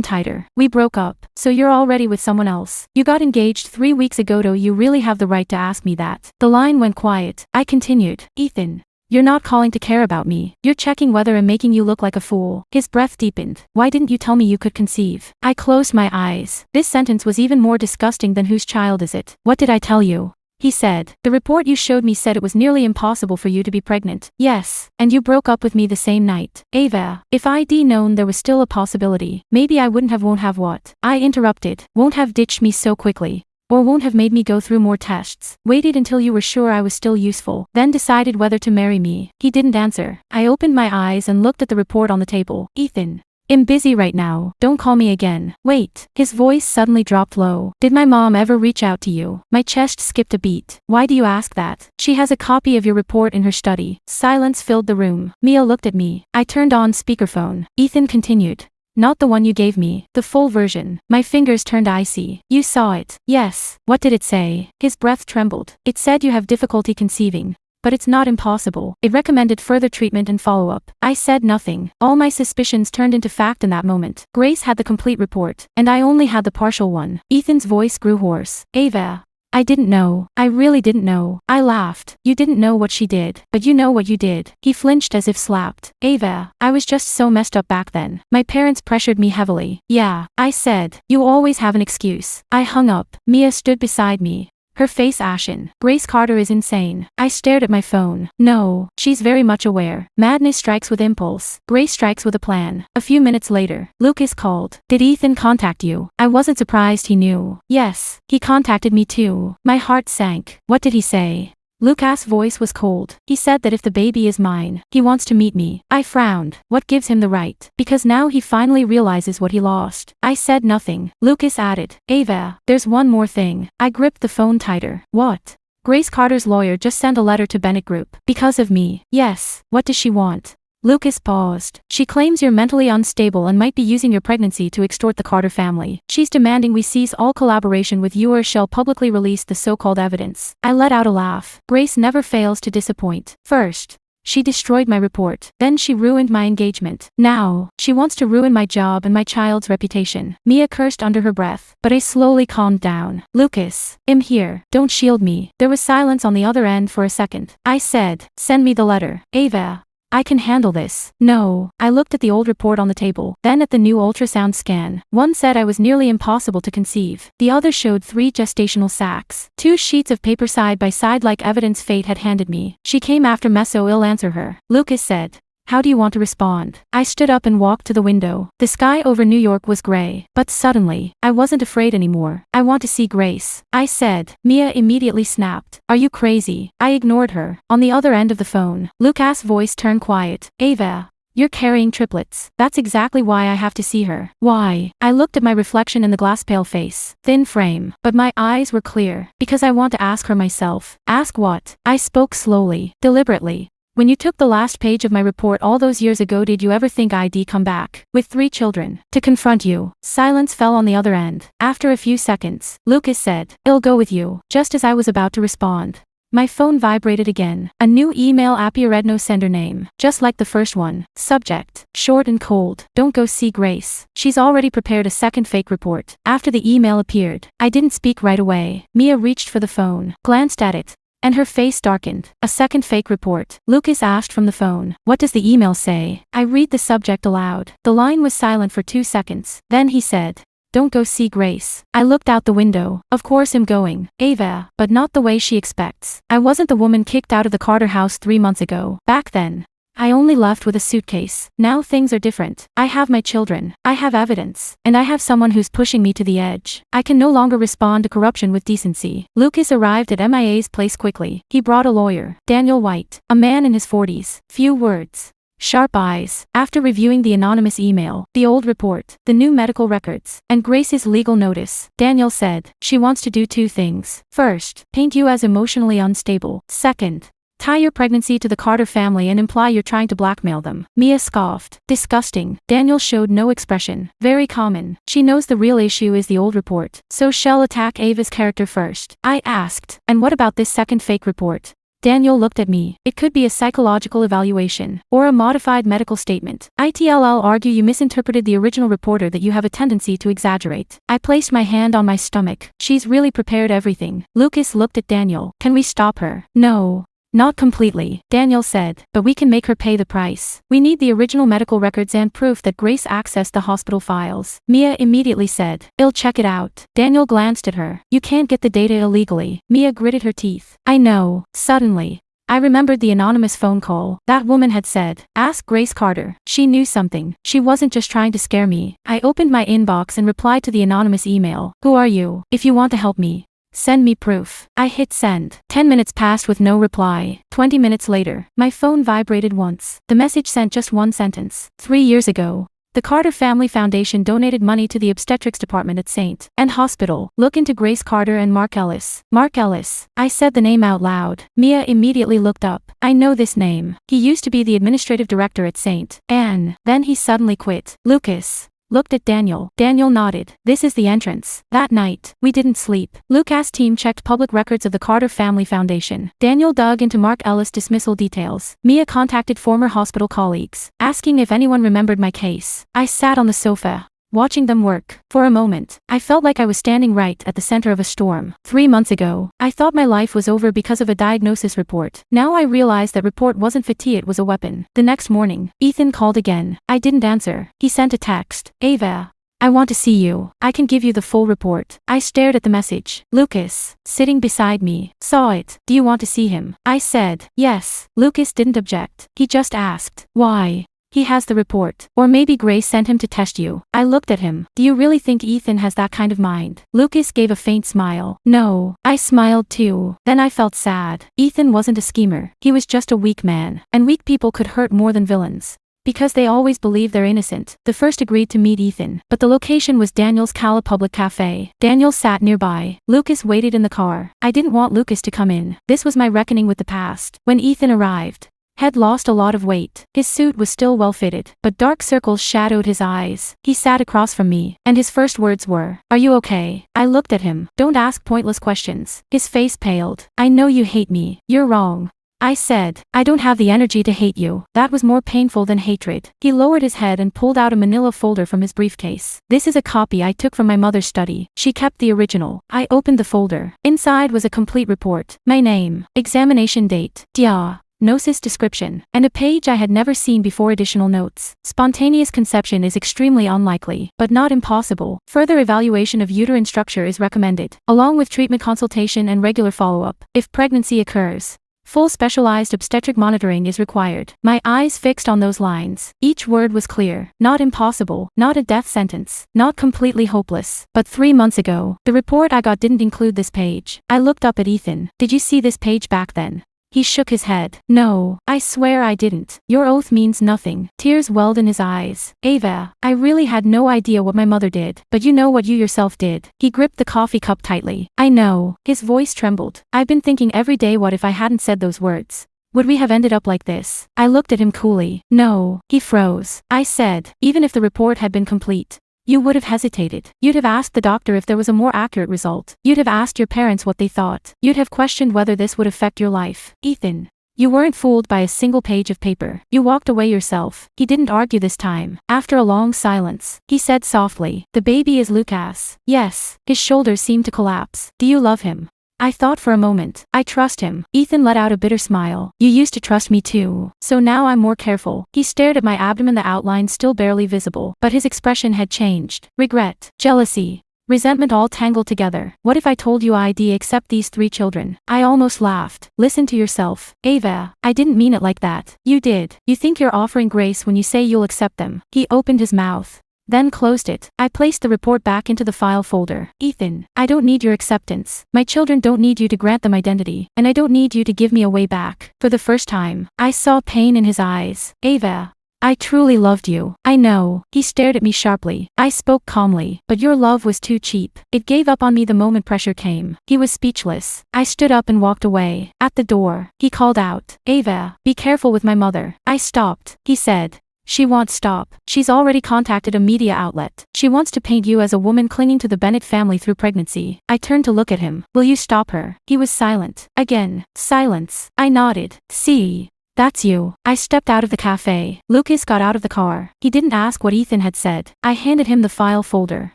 tighter. We broke up. So you're already with someone else. You got engaged 3 weeks ago. Do you really have the right to ask me that? The line went quiet. I continued. Ethan. You're not calling to care about me. You're checking whether I'm making you look like a fool. His breath deepened. Why didn't you tell me you could conceive? I closed my eyes. This sentence was even more disgusting than whose child is it? What did I tell you? He said. The report you showed me said it was nearly impossible for you to be pregnant. Yes. And you broke up with me the same night. Ava, if I'd known there was still a possibility, maybe I won't have what? I interrupted. Won't have ditched me so quickly. Or won't have made me go through more tests. Waited until you were sure I was still useful. Then decided whether to marry me. He didn't answer. I opened my eyes and looked at the report on the table. Ethan. I'm busy right now. Don't call me again. Wait. His voice suddenly dropped low. Did my mom ever reach out to you? My chest skipped a beat. Why do you ask that? She has a copy of your report in her study. Silence filled the room. Mia looked at me. I turned on speakerphone. Ethan continued. Not the one you gave me, the full version. My fingers turned icy. You saw it. Yes. What did it say? His breath trembled. It said you have difficulty conceiving. But it's not impossible. It recommended further treatment and follow-up. I said nothing. All my suspicions turned into fact in that moment. Grace had the complete report, and I only had the partial one. Ethan's voice grew hoarse. Ava. I didn't know. I really didn't know. I laughed. You didn't know what she did, but you know what you did. He flinched as if slapped. Ava, I was just so messed up back then. My parents pressured me heavily. Yeah, I said. You always have an excuse. I hung up. Mia stood beside me. Her face ashen. Grace Carter is insane. I stared at my phone. No, she's very much aware. Madness strikes with impulse. Grace strikes with a plan. A few minutes later, Lucas called. Did Ethan contact you? I wasn't surprised he knew. Yes, he contacted me too. My heart sank. What did he say? Lucas' voice was cold. He said that if the baby is mine, he wants to meet me. I frowned. What gives him the right? Because now he finally realizes what he lost. I said nothing. Lucas added, Ava, there's one more thing. I gripped the phone tighter. What? Grace Carter's lawyer just sent a letter to Bennett Group. Because of me. Yes. What does she want? Lucas paused. She claims you're mentally unstable and might be using your pregnancy to extort the Carter family. She's demanding we cease all collaboration with you or shall publicly release the so-called evidence. I let out a laugh. Grace never fails to disappoint. First, she destroyed my report. Then she ruined my engagement. Now, she wants to ruin my job and my child's reputation. Mia cursed under her breath, but I slowly calmed down. Lucas, I'm here. Don't shield me. There was silence on the other end for a second. I said, send me the letter. Ava. I can handle this. No. I looked at the old report on the table, then at the new ultrasound scan. One said I was nearly impossible to conceive. The other showed 3 gestational sacs. 2 sheets of paper side by side like evidence fate had handed me. She came after Meso. I'll answer her. Lucas said. How do you want to respond? I stood up and walked to the window. The sky over New York was gray. But suddenly, I wasn't afraid anymore. I want to see Grace. I said. Mia immediately snapped. Are you crazy? I ignored her. On the other end of the phone, Lucas' voice turned quiet. Ava. You're carrying triplets. That's exactly why I have to see her. Why? I looked at my reflection in the glass pale face. Thin frame. But my eyes were clear. Because I want to ask her myself. Ask what? I spoke slowly. Deliberately. When you took the last page of my report all those years ago, did you ever think I'd come back, with 3 children, to confront you? Silence fell on the other end. After a few seconds, Lucas said, I'll go with you, just as I was about to respond. My phone vibrated again. A new email appeared, no sender name, just like the first one. Subject, short and cold, don't go see Grace. She's already prepared a second fake report. After the email appeared, I didn't speak right away. Mia reached for the phone, glanced at it, and her face darkened. A second fake report. Lucas asked from the phone, what does the email say? I read the subject aloud. The line was silent for 2 seconds. Then he said, don't go see Grace. I looked out the window. Of course I'm going. Ava, but not the way she expects. I wasn't the woman kicked out of the Carter house 3 months ago. Back then, I only left with a suitcase. Now things are different. I have my children. I have evidence. And I have someone who's pushing me to the edge. I can no longer respond to corruption with decency. Lucas arrived at MIA's place quickly. He brought a lawyer, Daniel White, a man in his 40s. Few words. Sharp eyes. After reviewing the anonymous email, the old report, the new medical records, and Grace's legal notice, Daniel said, she wants to do 2 things. First, paint you as emotionally unstable. Second, tie your pregnancy to the Carter family and imply you're trying to blackmail them. Mia scoffed. Disgusting. Daniel showed no expression. Very common. She knows the real issue is the old report. So she'll attack Ava's character first. I asked, and what about this second fake report? Daniel looked at me. It could be a psychological evaluation, or a modified medical statement. I'll argue you misinterpreted the original reporter, that you have a tendency to exaggerate. I placed my hand on my stomach. She's really prepared everything. Lucas looked at Daniel. Can we stop her? No. Not completely, Daniel said, but we can make her pay the price. We need the original medical records and proof that Grace accessed the hospital files. Mia immediately said, I'll check it out. Daniel glanced at her. You can't get the data illegally. Mia gritted her teeth. I know. Suddenly, I remembered the anonymous phone call. That woman had said, ask Grace Carter. She knew something. She wasn't just trying to scare me. I opened my inbox and replied to the anonymous email. Who are you? If you want to help me, send me proof. I hit send. 10 minutes passed with no reply. 20 minutes later, my phone vibrated once. The message sent just one sentence. 3 years ago, the Carter Family Foundation donated money to the obstetrics department at St. Anne Hospital. Look into Grace Carter and Mark Ellis. Mark Ellis. I said the name out loud. Mia immediately looked up. I know this name. He used to be the administrative director at St. Anne. Then he suddenly quit. Lucas looked at Daniel. Daniel nodded. This is the entrance. That night, we didn't sleep. Lucas' team checked public records of the Carter Family Foundation. Daniel dug into Mark Ellis' dismissal details. Mia contacted former hospital colleagues, asking if anyone remembered my case. I sat on the sofa, watching them work. For a moment, I felt like I was standing right at the center of a storm. 3 months ago, I thought my life was over because of a diagnosis report. Now I realized that report wasn't fatigue, it was a weapon. The next morning, Ethan called again. I didn't answer. He sent a text. Ava, I want to see you. I can give you the full report. I stared at the message. Lucas, sitting beside me, saw it. Do you want to see him? I said, yes. Lucas didn't object. He just asked, why? He has the report. Or maybe Grace sent him to test you. I looked at him. Do you really think Ethan has that kind of mind? Lucas gave a faint smile. No. I smiled too. Then I felt sad. Ethan wasn't a schemer. He was just a weak man. And weak people could hurt more than villains, because they always believe they're innocent. The first agreed to meet Ethan, but the location was Daniel's Cala Public Cafe. Daniel sat nearby. Lucas waited in the car. I didn't want Lucas to come in. This was my reckoning with the past. When Ethan arrived, had lost a lot of weight. His suit was still well fitted, but dark circles shadowed his eyes. He sat across from me, and his first words were, are you okay? I looked at him. Don't ask pointless questions. His face paled. I know you hate me. You're wrong. I said, I don't have the energy to hate you. That was more painful than hatred. He lowered his head and pulled out a manila folder from his briefcase. This is a copy I took from my mother's study. She kept the original. I opened the folder. Inside was a complete report. My name, examination date, diagnosis description, and a page I had never seen before. Additional notes. Spontaneous conception is extremely unlikely, but not impossible. Further evaluation of uterine structure is recommended, along with treatment consultation and regular follow-up. If pregnancy occurs, full specialized obstetric monitoring is required. My eyes fixed on those lines. Each word was clear. Not impossible, not a death sentence, not completely hopeless. But 3 months ago, the report I got didn't include this page. I looked up at Ethan. Did you see this page back then? He shook his head. No, I swear I didn't. Your oath means nothing. Tears welled in his eyes. Ava, I really had no idea what my mother did, but you know what you yourself did. He gripped the coffee cup tightly. I know. His voice trembled. I've been thinking every day, what if I hadn't said those words? Would we have ended up like this? I looked at him coolly. No. He froze. I said, even if the report had been complete, you would have hesitated. You'd have asked the doctor if there was a more accurate result. You'd have asked your parents what they thought. You'd have questioned whether this would affect your life. Ethan, you weren't fooled by a single page of paper. You walked away yourself. He didn't argue this time. After a long silence, he said softly, the baby is Lucas. Yes. His shoulders seemed to collapse. Do you love him? I thought for a moment. I trust him. Ethan let out a bitter smile. You used to trust me too. So now I'm more careful. He stared at my abdomen, the outline still barely visible, but his expression had changed. Regret, jealousy, resentment all tangled together. What if I told you I'd accept these 3 children? I almost laughed. Listen to yourself, Ava. I didn't mean it like that. You did. You think you're offering grace when you say you'll accept them. He opened his mouth, then closed it. I placed the report back into the file folder. Ethan, I don't need your acceptance. My children don't need you to grant them identity, and I don't need you to give me a way back. For the first time, I saw pain in his eyes. Ava, I truly loved you. I know. He stared at me sharply. I spoke calmly, but your love was too cheap. It gave up on me the moment pressure came. He was speechless. I stood up and walked away. At the door, he called out, Ava, be careful with my mother. I stopped. He said, she won't stop. She's already contacted a media outlet. She wants to paint you as a woman clinging to the Bennett family through pregnancy. I turned to look at him. Will you stop her? He was silent. Again, silence. I nodded. See, that's you. I stepped out of the cafe. Lucas got out of the car. He didn't ask what Ethan had said. I handed him the file folder.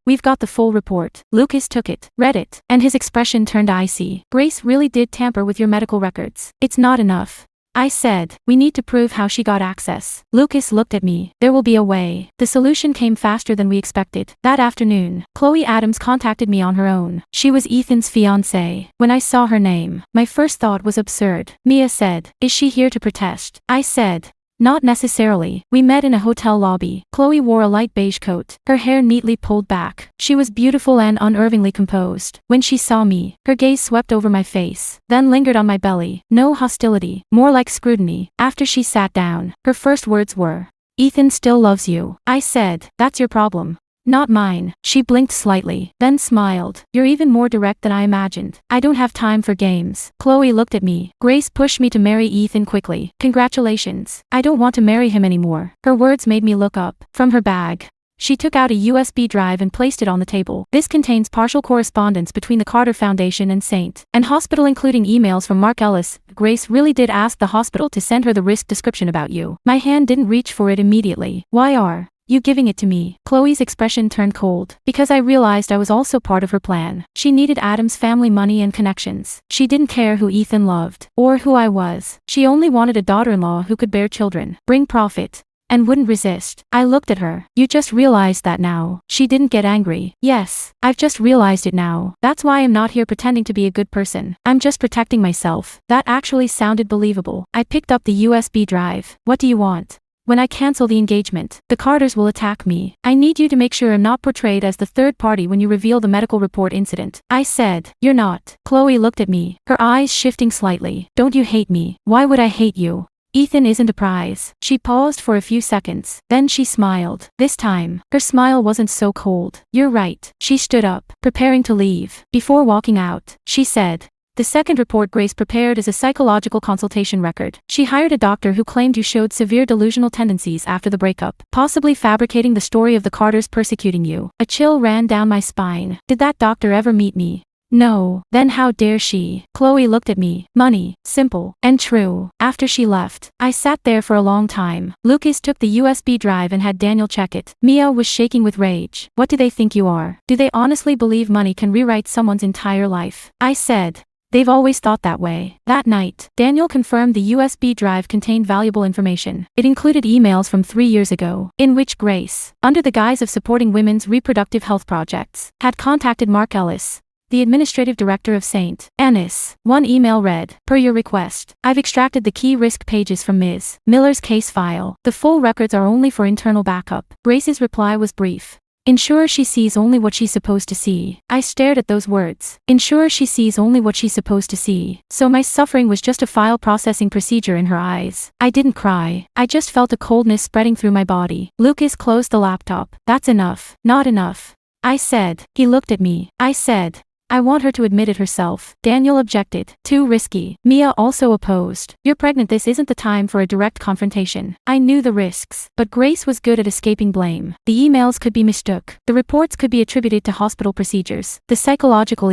We've got the full report. Lucas took it, read it, and his expression turned icy. Grace really did tamper with your medical records. It's not enough, I said. We need to prove how she got access. Lucas looked at me. There will be a way. The solution came faster than we expected. That afternoon, Chloe Adams contacted me on her own. She was Ethan's fiancée. When I saw her name, my first thought was absurd. Mia said, is she here to protest? I said, not necessarily. We met in a hotel lobby. Chloe wore a light beige coat, her hair neatly pulled back. She was beautiful and unervingly composed. When she saw me, her gaze swept over my face, then lingered on my belly. No hostility, more like scrutiny. After she sat down, her first words were, Ethan still loves you. I said, that's your problem, not mine. She blinked slightly, then smiled. You're even more direct than I imagined. I don't have time for games. Chloe looked at me. Grace pushed me to marry Ethan quickly. Congratulations. I don't want to marry him anymore. Her words made me look up. From her bag, she took out a USB drive and placed it on the table. This contains partial correspondence between the Carter Foundation and St. and Hospital, including emails from Mark Ellis. Grace really did ask the hospital to send her the risk description about you. My hand didn't reach for it immediately. Why are you giving it to me? Chloe's expression turned cold. Because I realized I was also part of her plan. She needed Adam's family money and connections. She didn't care who Ethan loved, or who I was. She only wanted a daughter-in-law who could bear children, bring profit, and wouldn't resist. I looked at her. You just realized that now? She didn't get angry. Yes, I've just realized it now. That's why I'm not here pretending to be a good person. I'm just protecting myself. That actually sounded believable. I picked up the USB drive. What do you want? When I cancel the engagement, the Carters will attack me. I need you to make sure I'm not portrayed as the third party when you reveal the medical report incident. I said, you're not. Chloe looked at me, her eyes shifting slightly. Don't you hate me? Why would I hate you? Ethan isn't a prize. She paused for a few seconds, then she smiled. This time, her smile wasn't so cold. You're right. She stood up, preparing to leave. Before walking out, she said, the second report Grace prepared is a psychological consultation record. She hired a doctor who claimed you showed severe delusional tendencies after the breakup, possibly fabricating the story of the Carters persecuting you. A chill ran down my spine. Did that doctor ever meet me? No. Then how dare she? Chloe looked at me. Money. Simple. And true. After she left, I sat there for a long time. Lucas took the USB drive and had Daniel check it. Mia was shaking with rage. What do they think you are? Do they honestly believe money can rewrite someone's entire life? I said, they've always thought that way. That night, Daniel confirmed the USB drive contained valuable information. It included emails from 3 years ago, in which Grace, under the guise of supporting women's reproductive health projects, had contacted Mark Ellis, the administrative director of St. Annis. One email read, per your request, I've extracted the key risk pages from Ms. Miller's case file. The full records are only for internal backup. Grace's reply was brief. Ensure she sees only what she's supposed to see. I stared at those words. Ensure she sees only what she's supposed to see. So my suffering was just a file processing procedure in her eyes. I didn't cry. I just felt a coldness spreading through my body. Lucas closed the laptop. That's enough. Not enough, I said. He looked at me. I said, I want her to admit it herself. Daniel objected. Too risky. Mia also opposed. You're pregnant. This isn't the time for a direct confrontation. I knew the risks, but Grace was good at escaping blame. The emails could be mistook. The reports could be attributed to hospital procedures. The psychological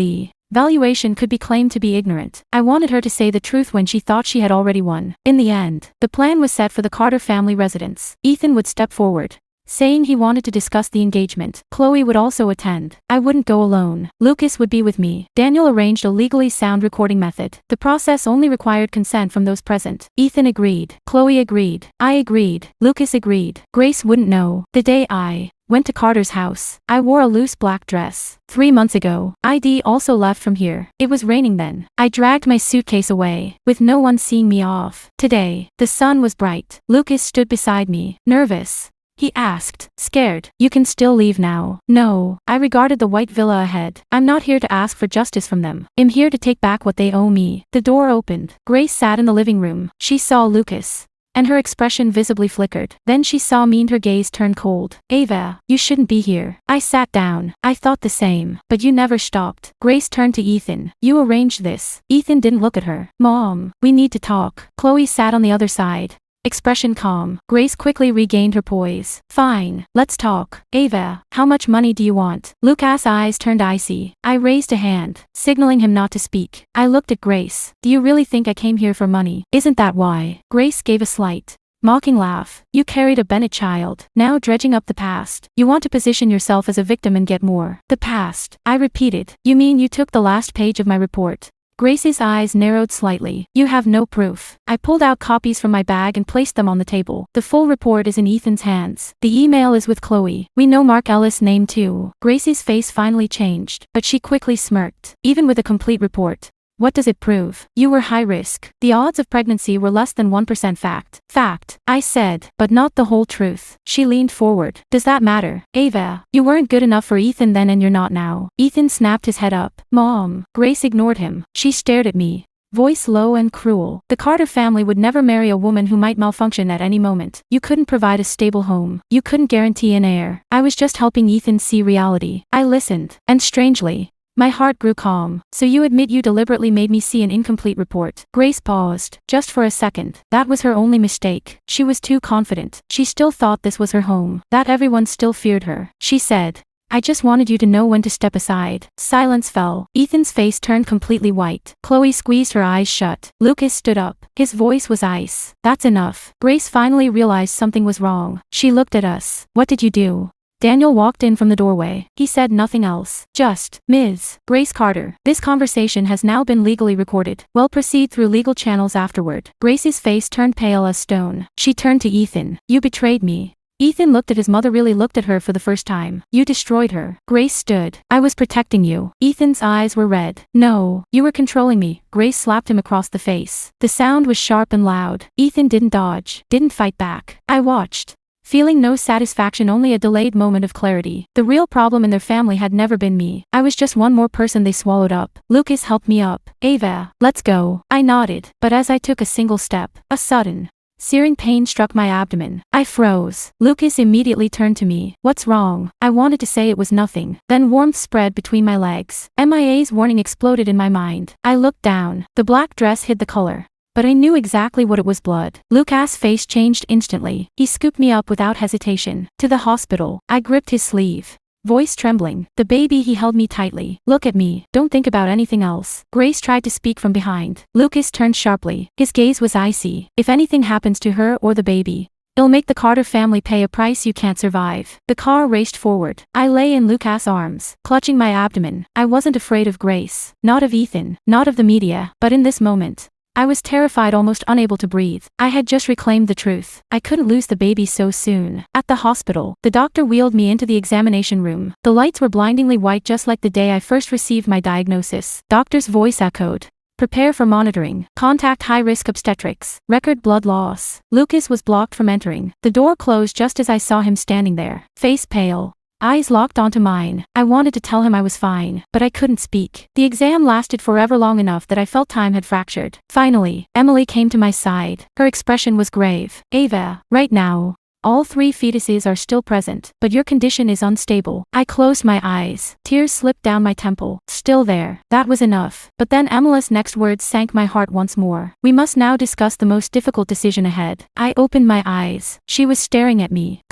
evaluation could be claimed to be ignorant. I wanted her to say the truth when she thought she had already won. In the end, the plan was set for the Carter family residence. Ethan would step forward, saying he wanted to discuss the engagement. Chloe would also attend. I wouldn't go alone. Lucas would be with me. Daniel arranged a legally sound recording method. The process only required consent from those present. Ethan agreed. Chloe agreed. I agreed. Lucas agreed. Grace wouldn't know. The day I went to Carter's house, I wore a loose black dress. 3 months ago, ID also left from here. It was raining then. I dragged my suitcase away, with no one seeing me off. Today, the sun was bright. Lucas stood beside me, nervous. He asked, scared. You can still leave now. No, I regarded the white villa ahead. I'm not here to ask for justice from them. I'm here to take back what they owe me. The door opened. Grace sat in the living room. She saw Lucas, and her expression visibly flickered. Then she saw me and her gaze turned cold. Ava, you shouldn't be here. I sat down. I thought the same, but you never stopped. Grace turned to Ethan. You arranged this. Ethan didn't look at her. Mom, we need to talk. Chloe sat on the other side, expression calm. Grace quickly regained her poise. Fine, let's talk. Ava, how much money do you want? Lucas' eyes turned icy. I raised a hand, signaling him not to speak. I looked at Grace. Do you really think I came here for money? Isn't that why? Grace gave a slight, mocking laugh. You carried a Bennett child, now dredging up the past. You want to position yourself as a victim and get more. The past, I repeated. You mean you took the last page of my report? Grace's eyes narrowed slightly. You have no proof. I pulled out copies from my bag and placed them on the table. The full report is in Ethan's hands. The email is with Chloe. We know Mark Ellis' name too. Grace's face finally changed, but she quickly smirked. Even with a complete report, what does it prove? You were high risk. The odds of pregnancy were less than 1% fact. Fact, I said, but not the whole truth. She leaned forward. Does that matter? Ava, you weren't good enough for Ethan then and you're not now. Ethan snapped his head up. Mom. Grace ignored him. She stared at me, voice low and cruel. The Carter family would never marry a woman who might malfunction at any moment. You couldn't provide a stable home. You couldn't guarantee an heir. I was just helping Ethan see reality. I listened, and strangely, my heart grew calm. So you admit you deliberately made me see an incomplete report? Grace paused, just for a second. That was her only mistake. She was too confident. She still thought this was her home, that everyone still feared her. She said, I just wanted you to know when to step aside. Silence fell. Ethan's face turned completely white. Chloe squeezed her eyes shut. Lucas stood up. His voice was ice. That's enough. Grace finally realized something was wrong. She looked at us. What did you do? Daniel walked in from the doorway. He said nothing else. Just, Ms. Grace Carter. This conversation has now been legally recorded. We'll proceed through legal channels afterward. Grace's face turned pale as stone. She turned to Ethan. You betrayed me. Ethan looked at his mother, really looked at her for the first time. You destroyed her. Grace stood. I was protecting you. Ethan's eyes were red. No, you were controlling me. Grace slapped him across the face. The sound was sharp and loud. Ethan didn't dodge, didn't fight back. I watched, feeling no satisfaction, only a delayed moment of clarity. The real problem in their family had never been me. I was just one more person they swallowed up. Lucas helped me up. Ava, let's go. I nodded, but as I took a single step, a sudden, searing pain struck my abdomen. I froze. Lucas immediately turned to me. What's wrong? I wanted to say it was nothing. Then warmth spread between my legs. MIA's warning exploded in my mind. I looked down. The black dress hid the color, but I knew exactly what it was. Blood. Lucas' face changed instantly. He scooped me up without hesitation. To the hospital. I gripped his sleeve, voice trembling. The baby. He held me tightly. Look at me. Don't think about anything else. Grace tried to speak from behind. Lucas turned sharply. His gaze was icy. If anything happens to her or the baby, it'll make the Carter family pay a price you can't survive. The car raced forward. I lay in Lucas' arms, clutching my abdomen. I wasn't afraid of Grace, not of Ethan, not of the media, but in this moment, I was terrified, almost unable to breathe. I had just reclaimed the truth. I couldn't lose the baby so soon. At the hospital, the doctor wheeled me into the examination room. The lights were blindingly white, just like the day I first received my diagnosis. Doctor's voice echoed. Prepare for monitoring. Contact high-risk obstetrics. Record blood loss. Lucas was blocked from entering. The door closed just as I saw him standing there, face pale, eyes locked onto mine. I wanted to tell him I was fine, but I couldn't speak. The exam lasted forever, long enough that I felt time had fractured. Finally, Emily came to my side. Her expression was grave. Ava, right now, all 3 fetuses are still present, but your condition is unstable. I closed my eyes. Tears slipped down my temple. Still there. That was enough. But then Emily's next words sank my heart once more. We must now discuss the most difficult decision ahead. I opened my eyes. She was staring at me.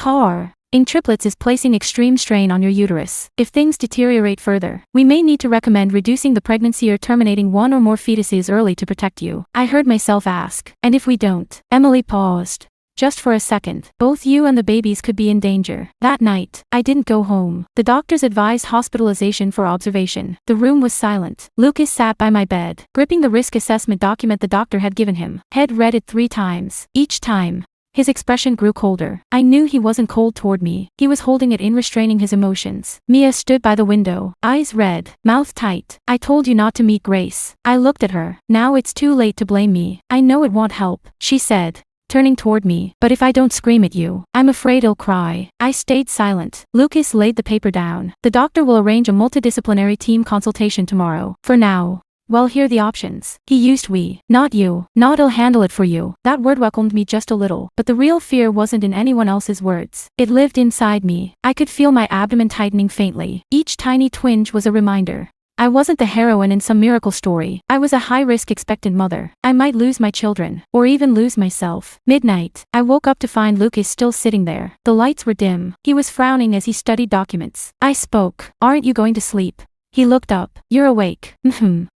Triplets is placing extreme strain on your uterus. If things deteriorate further, we may need to recommend reducing the pregnancy or terminating 1 or more fetuses early to protect you. I heard myself ask. And if we don't? Emily paused. Just for a second. Both you and the babies could be in danger. That night, I didn't go home. The doctors advised hospitalization for observation. The room was silent. Lucas sat by my bed, gripping the risk assessment document the doctor had given him. Head read it 3 times. Each time, his expression grew colder. I knew he wasn't cold toward me. He was holding it in, restraining his emotions. Mia stood by the window, eyes red, mouth tight. I told you not to meet Grace. I looked at her. Now it's too late to blame me. I know it won't help, she said, turning toward me. But if I don't scream at you, I'm afraid I'll cry. I stayed silent. Lucas laid the paper down. The doctor will arrange a multidisciplinary team consultation tomorrow. For now, well, here are the options. He used we, not you. Not I'll handle it for you. That word welcomed me just a little, but the real fear wasn't in anyone else's words. It lived inside me. I could feel my abdomen tightening faintly. Each tiny twinge was a reminder. I wasn't the heroine in some miracle story. I was a high-risk expectant mother. I might lose my children, or even lose myself. Midnight. I woke up to find Lucas still sitting there. The lights were dim. He was frowning as he studied documents. I spoke. Aren't you going to sleep? He looked up. You're awake.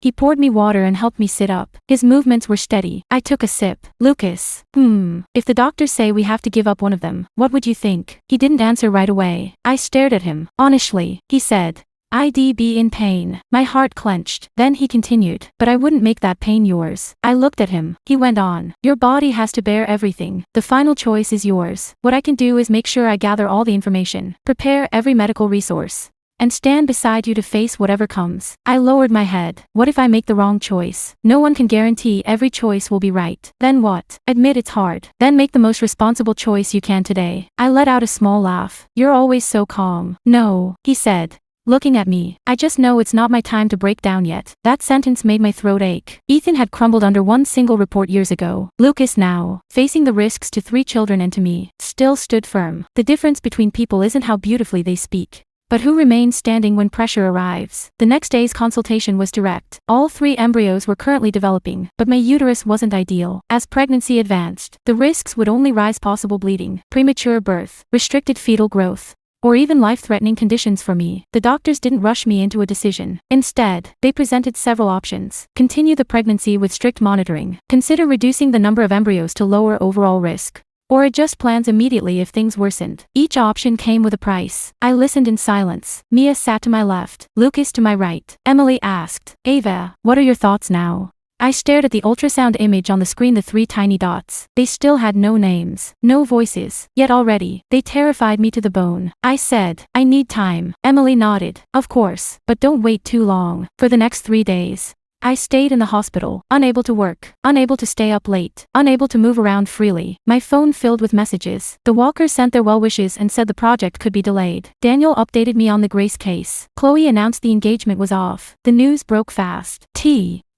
He poured me water and helped me sit up. His movements were steady. I took a sip. Lucas. If the doctors say we have to give up one of them, what would you think? He didn't answer right away. I stared at him. Honestly, he said, I'd be in pain. My heart clenched. Then he continued, but I wouldn't make that pain yours. I looked at him. He went on. Your body has to bear everything. The final choice is yours. What I can do is make sure I gather all the information, prepare every medical resource, and stand beside you to face whatever comes. I lowered my head. What if I make the wrong choice? No one can guarantee every choice will be right. Then what? Admit it's hard. Then make the most responsible choice you can today. I let out a small laugh. You're always so calm. No, he said, looking at me. I just know it's not my time to break down yet. That sentence made my throat ache. Ethan had crumbled under one single report years ago. Lucas now, facing the risks to 3 children and to me, still stood firm. The difference between people isn't how beautifully they speak, but who remains standing when pressure arrives. The next day's consultation was direct. All 3 embryos were currently developing, but my uterus wasn't ideal. As pregnancy advanced, the risks would only rise: possible bleeding, premature birth, restricted fetal growth, or even life-threatening conditions for me. The doctors didn't rush me into a decision. Instead, they presented several options. Continue the pregnancy with strict monitoring. Consider reducing the number of embryos to lower overall risk, or adjust plans immediately if things worsened. Each option came with a price. I listened in silence. Mia sat to my left, Lucas to my right. Emily asked, Ava, what are your thoughts now? I stared at the ultrasound image on the screen, the 3 tiny dots. They still had no names, no voices, yet already, they terrified me to the bone. I said, I need time. Emily nodded. Of course, but don't wait too long. For the next 3 days, I stayed in the hospital, unable to work, unable to stay up late, unable to move around freely. My phone filled with messages. The Walkers sent their well wishes and said the project could be delayed. Daniel updated me on the Grace case. Chloe announced the engagement was off. The news broke fast.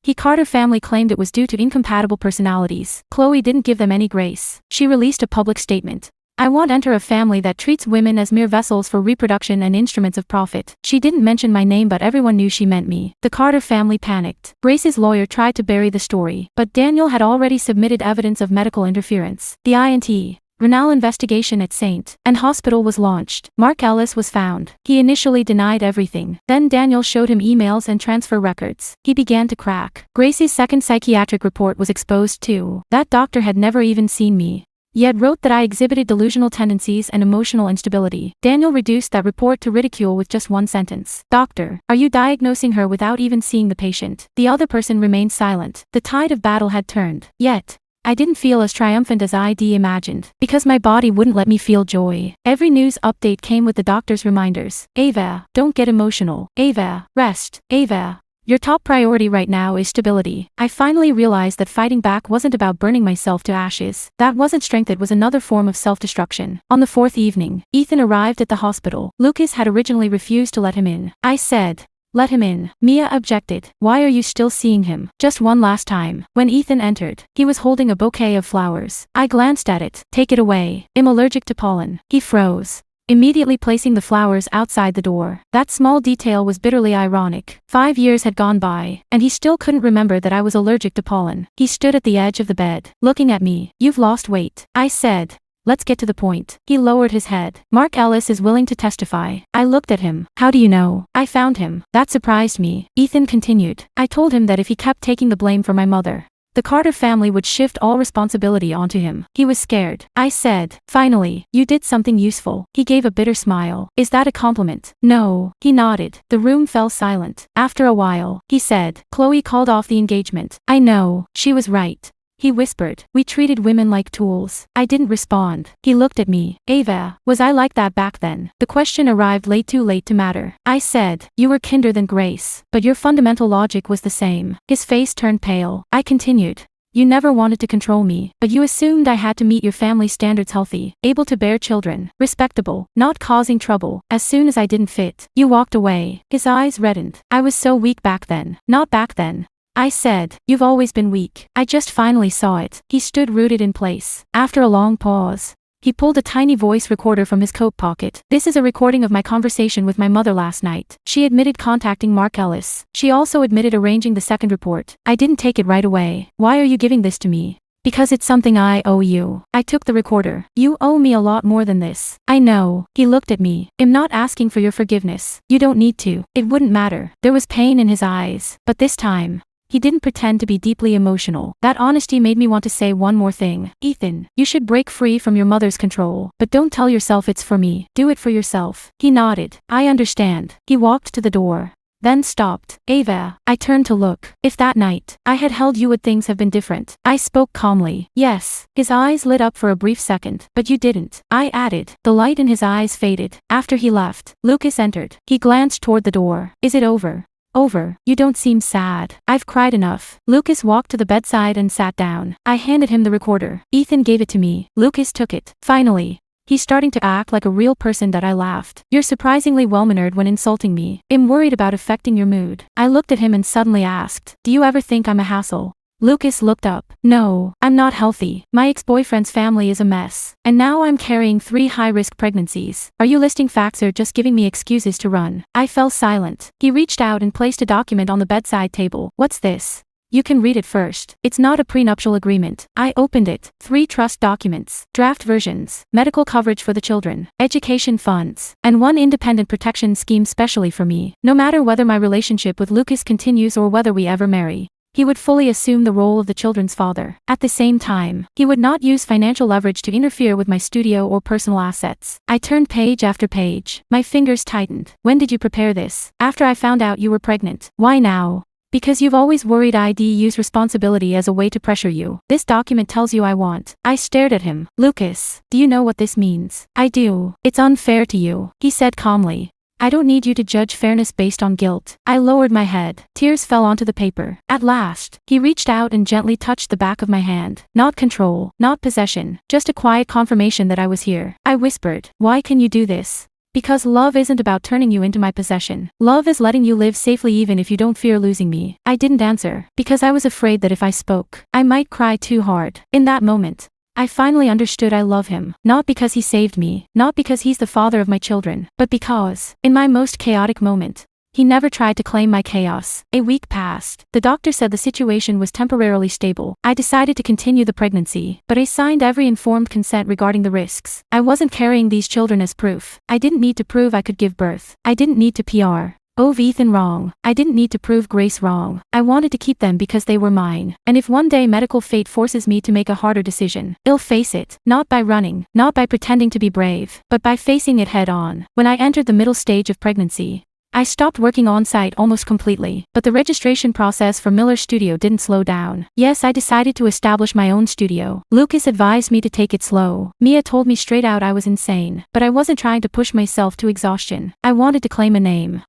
The Carter family claimed it was due to incompatible personalities. Chloe didn't give them any grace. She released a public statement. I won't enter a family that treats women as mere vessels for reproduction and instruments of profit. She didn't mention my name, but everyone knew she meant me. The Carter family panicked. Grace's lawyer tried to bury the story, but Daniel had already submitted evidence of medical interference. The INT renal investigation at St. and Hospital was launched. Mark Ellis was found. He initially denied everything. Then Daniel showed him emails and transfer records. He began to crack. Grace's second psychiatric report was exposed too. That doctor had never even seen me, yet wrote that I exhibited delusional tendencies and emotional instability. Daniel reduced that report to ridicule with just one sentence. Doctor, are you diagnosing her without even seeing the patient? The other person remained silent. The tide of battle had turned. Yet, I didn't feel as triumphant as I'd imagined, because my body wouldn't let me feel joy. Every news update came with the doctor's reminders. Ava, don't get emotional. Ava, rest. Ava, your top priority right now is stability. I finally realized that fighting back wasn't about burning myself to ashes. That wasn't strength, it was another form of self-destruction. On the 4th evening, Ethan arrived at the hospital. Lucas had originally refused to let him in. I said, let him in. Mia objected. Why are you still seeing him? Just one last time. When Ethan entered, he was holding a bouquet of flowers. I glanced at it. Take it away. I'm allergic to pollen. He froze, immediately placing the flowers outside the door. That small detail was bitterly ironic. 5 years had gone by, and he still couldn't remember that I was allergic to pollen. He stood at the edge of the bed, looking at me. You've lost weight. I said, let's get to the point. He lowered his head. Mark Ellis is willing to testify. I looked at him. How do you know? I found him. That surprised me. Ethan continued. I told him that if he kept taking the blame for my mother, the Carter family would shift all responsibility onto him. He was scared. I said, "Finally, you did something useful." He gave a bitter smile. "Is that a compliment?" "No." He nodded. The room fell silent. After a while, he said, "Chloe called off the engagement." "I know. She was right." He whispered, "We treated women like tools." I didn't respond. He looked at me. "Ava, was I like that back then?" The question arrived too late to matter. I said, "You were kinder than Grace, but your fundamental logic was the same." His face turned pale. I continued, "You never wanted to control me, but you assumed I had to meet your family standards, healthy, able to bear children, respectable, not causing trouble. As soon as I didn't fit, you walked away." His eyes reddened. "I was so weak back then." "Not back then." I said, "You've always been weak." I just finally saw it. He stood rooted in place. After a long pause, he pulled a tiny voice recorder from his coat pocket. "This is a recording of my conversation with my mother last night. She admitted contacting Mark Ellis. She also admitted arranging the second report. I didn't take it right away." "Why are you giving this to me?" "Because it's something I owe you." I took the recorder. "You owe me a lot more than this." "I know." He looked at me. "I'm not asking for your forgiveness. You don't need to. It wouldn't matter." There was pain in his eyes, but this time, he didn't pretend to be deeply emotional. That honesty made me want to say one more thing. "Ethan, you should break free from your mother's control, but don't tell yourself it's for me. Do it for yourself." He nodded. "I understand." He walked to the door, then stopped. "Ava." I turned to look. "If that night I had held you, would things have been different?" I spoke calmly. "Yes." His eyes lit up for a brief second. "But you didn't." I added. The light in his eyes faded. After he left, Lucas entered. He glanced toward the door. "Is it over?" "Over. You don't seem sad." "I've cried enough." Lucas walked to the bedside and sat down. I handed him the recorder. Ethan gave it to me. Lucas took it. "Finally. He's starting to act like a real person." That I laughed. "You're surprisingly well-mannered when insulting me. I'm worried about affecting your mood." I looked at him and suddenly asked, "Do you ever think I'm a hassle?" Lucas looked up. "No, I'm not healthy. My ex-boyfriend's family is a mess. And now I'm carrying 3 high-risk pregnancies. Are you listing facts or just giving me excuses to run?" I fell silent. He reached out and placed a document on the bedside table. "What's this?" "You can read it first. It's not a prenuptial agreement." I opened it. 3 trust documents, draft versions, medical coverage for the children, education funds, and 1 independent protection scheme specially for me. No matter whether my relationship with Lucas continues or whether we ever marry, he would fully assume the role of the children's father. At the same time, he would not use financial leverage to interfere with my studio or personal assets. I turned page after page. My fingers tightened. "When did you prepare this?" "After I found out you were pregnant." "Why now?" "Because you've always worried I'd use responsibility as a way to pressure you. This document tells you I want." I stared at him. "Lucas, do you know what this means?" "I do." "It's unfair to you," he said calmly. "I don't need you to judge fairness based on guilt." I lowered my head. Tears fell onto the paper. At last, he reached out and gently touched the back of my hand. Not control, not possession, just a quiet confirmation that I was here. I whispered, "Why can you do this?" "Because love isn't about turning you into my possession. Love is letting you live safely even if you don't fear losing me." I didn't answer, because I was afraid that if I spoke, I might cry too hard. In that moment, I finally understood I love him, not because he saved me, not because he's the father of my children, but because, in my most chaotic moment, he never tried to claim my chaos. A week passed. The doctor said the situation was temporarily stable. I decided to continue the pregnancy, but I signed every informed consent regarding the risks. I wasn't carrying these children as proof. I didn't need to prove I could give birth. I didn't need to prove Ethan wrong. I didn't need to prove Grace wrong. I wanted to keep them because they were mine. And if one day medical fate forces me to make a harder decision, I'll face it, not by running, not by pretending to be brave, but by facing it head on. When I entered the middle stage of pregnancy, I stopped working on-site almost completely, but the registration process for Miller's studio didn't slow down. Yes, I decided to establish my own studio. Lucas advised me to take it slow. Mia told me straight out I was insane, but I wasn't trying to push myself to exhaustion. I wanted to claim a name.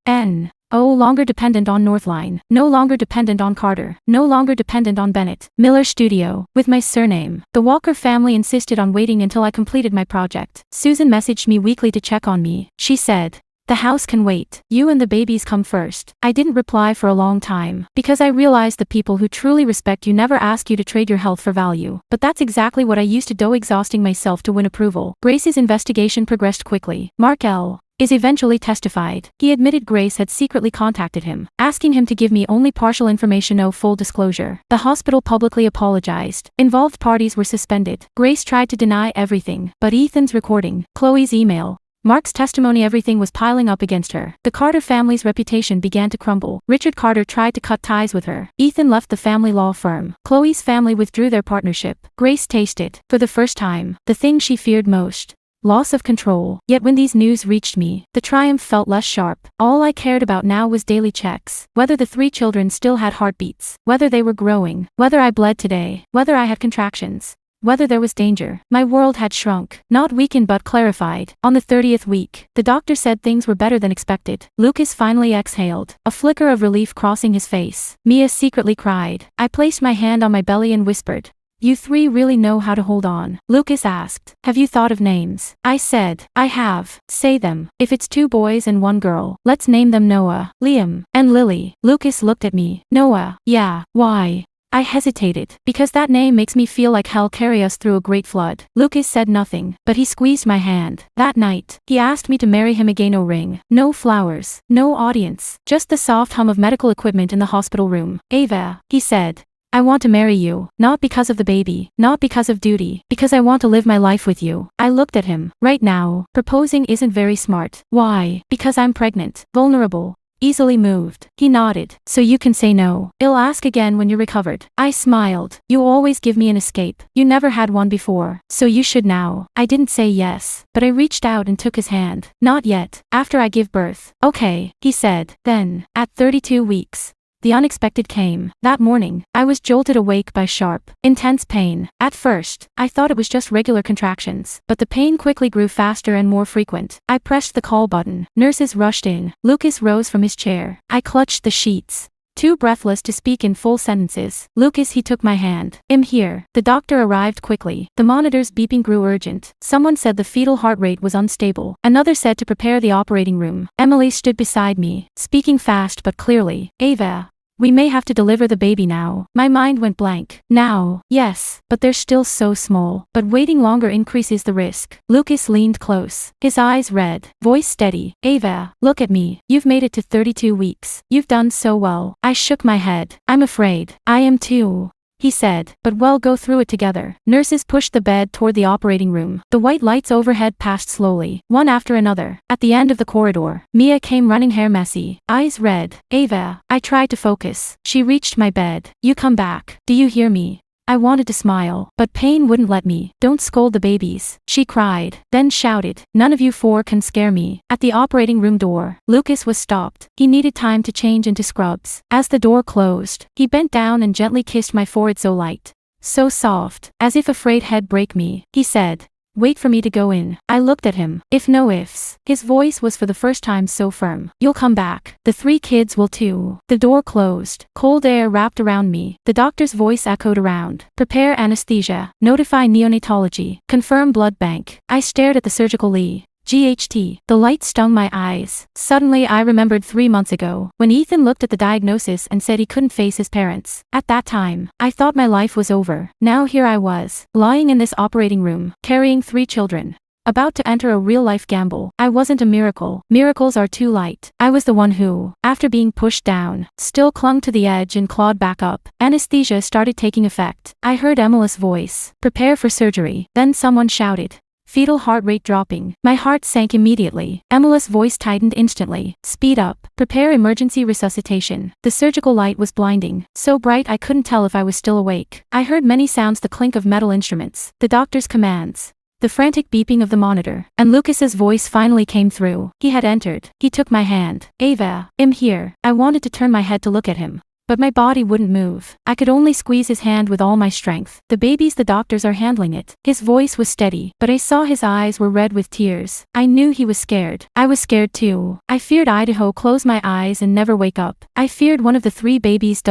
No longer dependent on Northline, no longer dependent on Carter, no longer dependent on Bennett. Miller Studio, with my surname. The Walker family insisted on waiting until I completed my project. Susan messaged me weekly to check on me. She said, "The house can wait. You and the babies come first." I didn't reply for a long time, because I realized the people who truly respect you never ask you to trade your health for value. But that's exactly what I used to do, exhausting myself to win approval. Grace's investigation progressed quickly. Mark L. is eventually testified. He admitted Grace had secretly contacted him, asking him to give me only partial information, no full disclosure. The hospital publicly apologized. Involved parties were suspended. Grace tried to deny everything, but Ethan's recording, Chloe's email, Mark's testimony, everything was piling up against her. The Carter family's reputation began to crumble. Richard Carter tried to cut ties with her. Ethan left the family law firm. Chloe's family withdrew their partnership. Grace tasted, for the first time, the thing she feared most. Loss of control. Yet when these news reached me, the triumph felt less sharp. All I cared about now was daily checks. Whether the 3 children still had heartbeats. Whether they were growing. Whether I bled today. Whether I had contractions. Whether there was danger. My world had shrunk, not weakened but clarified. On the 30th week, the doctor said things were better than expected. Lucas finally exhaled, a flicker of relief crossing his face. Mia secretly cried. I placed my hand on my belly and whispered, "You 3 really know how to hold on." Lucas asked, "Have you thought of names?" I said, "I have." "Say them. If it's 2 boys and 1 girl, let's name them Noah, Liam, and Lily." Lucas looked at me. "Noah, yeah, why?" I hesitated. "Because that name makes me feel like hell carry us through a great flood." Lucas said nothing, but he squeezed my hand. That night, he asked me to marry him again. No ring, no flowers, no audience, just the soft hum of medical equipment in the hospital room. "Ava," he said, "I want to marry you, not because of the baby, not because of duty, because I want to live my life with you." I looked at him. Right now, proposing isn't very smart. Why? Because I'm pregnant, vulnerable, easily moved. He nodded. "So you can say no. I'll ask again when you're recovered." I smiled. "You always give me an escape. You never had one before, so you should now." I didn't say yes, but I reached out and took his hand. "Not yet. After I give birth." "Okay," he said. Then, at 32 weeks, the unexpected came. That morning, I was jolted awake by sharp, intense pain. At first, I thought it was just regular contractions, but the pain quickly grew faster and more frequent. I pressed the call button. Nurses rushed in. Lucas rose from his chair. I clutched the sheets, too breathless to speak in full sentences. "Lucas," he took my hand. "I'm here." The doctor arrived quickly. The monitor's beeping grew urgent. Someone said the fetal heart rate was unstable. Another said to prepare the operating room. Emily stood beside me, speaking fast but clearly. "Ava, we may have to deliver the baby now." My mind went blank. Now, yes, but they're still so small. But waiting longer increases the risk. Lucas leaned close, his eyes red, voice steady. "Ava, look at me. You've made it to 32 weeks. You've done so well." I shook my head. "I'm afraid. I am too," he said, "but we'll go through it together." Nurses pushed the bed toward the operating room. The white lights overhead passed slowly, one after another. At the end of the corridor, Mia came running, hair messy, eyes red. "Ava." I tried to focus. She reached my bed. "You come back. Do you hear me?" I wanted to smile, but pain wouldn't let me. "Don't scold the babies," she cried, then shouted, "None of you 4 can scare me." At the operating room door, Lucas was stopped. He needed time to change into scrubs. As the door closed, he bent down and gently kissed my forehead, so light, so soft, as if afraid he'd break me. He said, "Wait for me to go in." I looked at him. If no ifs. His voice was for the first time so firm. "You'll come back. The 3 kids will too." The door closed. Cold air wrapped around me. The doctor's voice echoed around. "Prepare anesthesia. Notify neonatology. Confirm blood bank." I stared at the surgical Lee. GHT. The light stung my eyes. Suddenly I remembered 3 months ago, when Ethan looked at the diagnosis and said he couldn't face his parents. At that time, I thought my life was over. Now here I was, lying in this operating room, carrying 3 children, about to enter a real-life gamble. I wasn't a miracle. Miracles are too light. I was the one who, after being pushed down, still clung to the edge and clawed back up. Anesthesia started taking effect. I heard Emily's voice. "Prepare for surgery." Then someone shouted, "Fetal heart rate dropping." My heart sank immediately. Emily's voice tightened instantly. "Speed up. Prepare emergency resuscitation." The surgical light was blinding, so bright I couldn't tell if I was still awake. I heard many sounds, the clink of metal instruments, the doctor's commands, the frantic beeping of the monitor, and Lucas's voice finally came through. He had entered. He took my hand. "Ava, I'm here." I wanted to turn my head to look at him, but my body wouldn't move. I could only squeeze his hand with all my strength. "The babies, the doctors are handling it." His voice was steady, but I saw his eyes were red with tears. I knew he was scared. I was scared too. I feared Idaho close my eyes and never wake up. I feared one of the 3 babies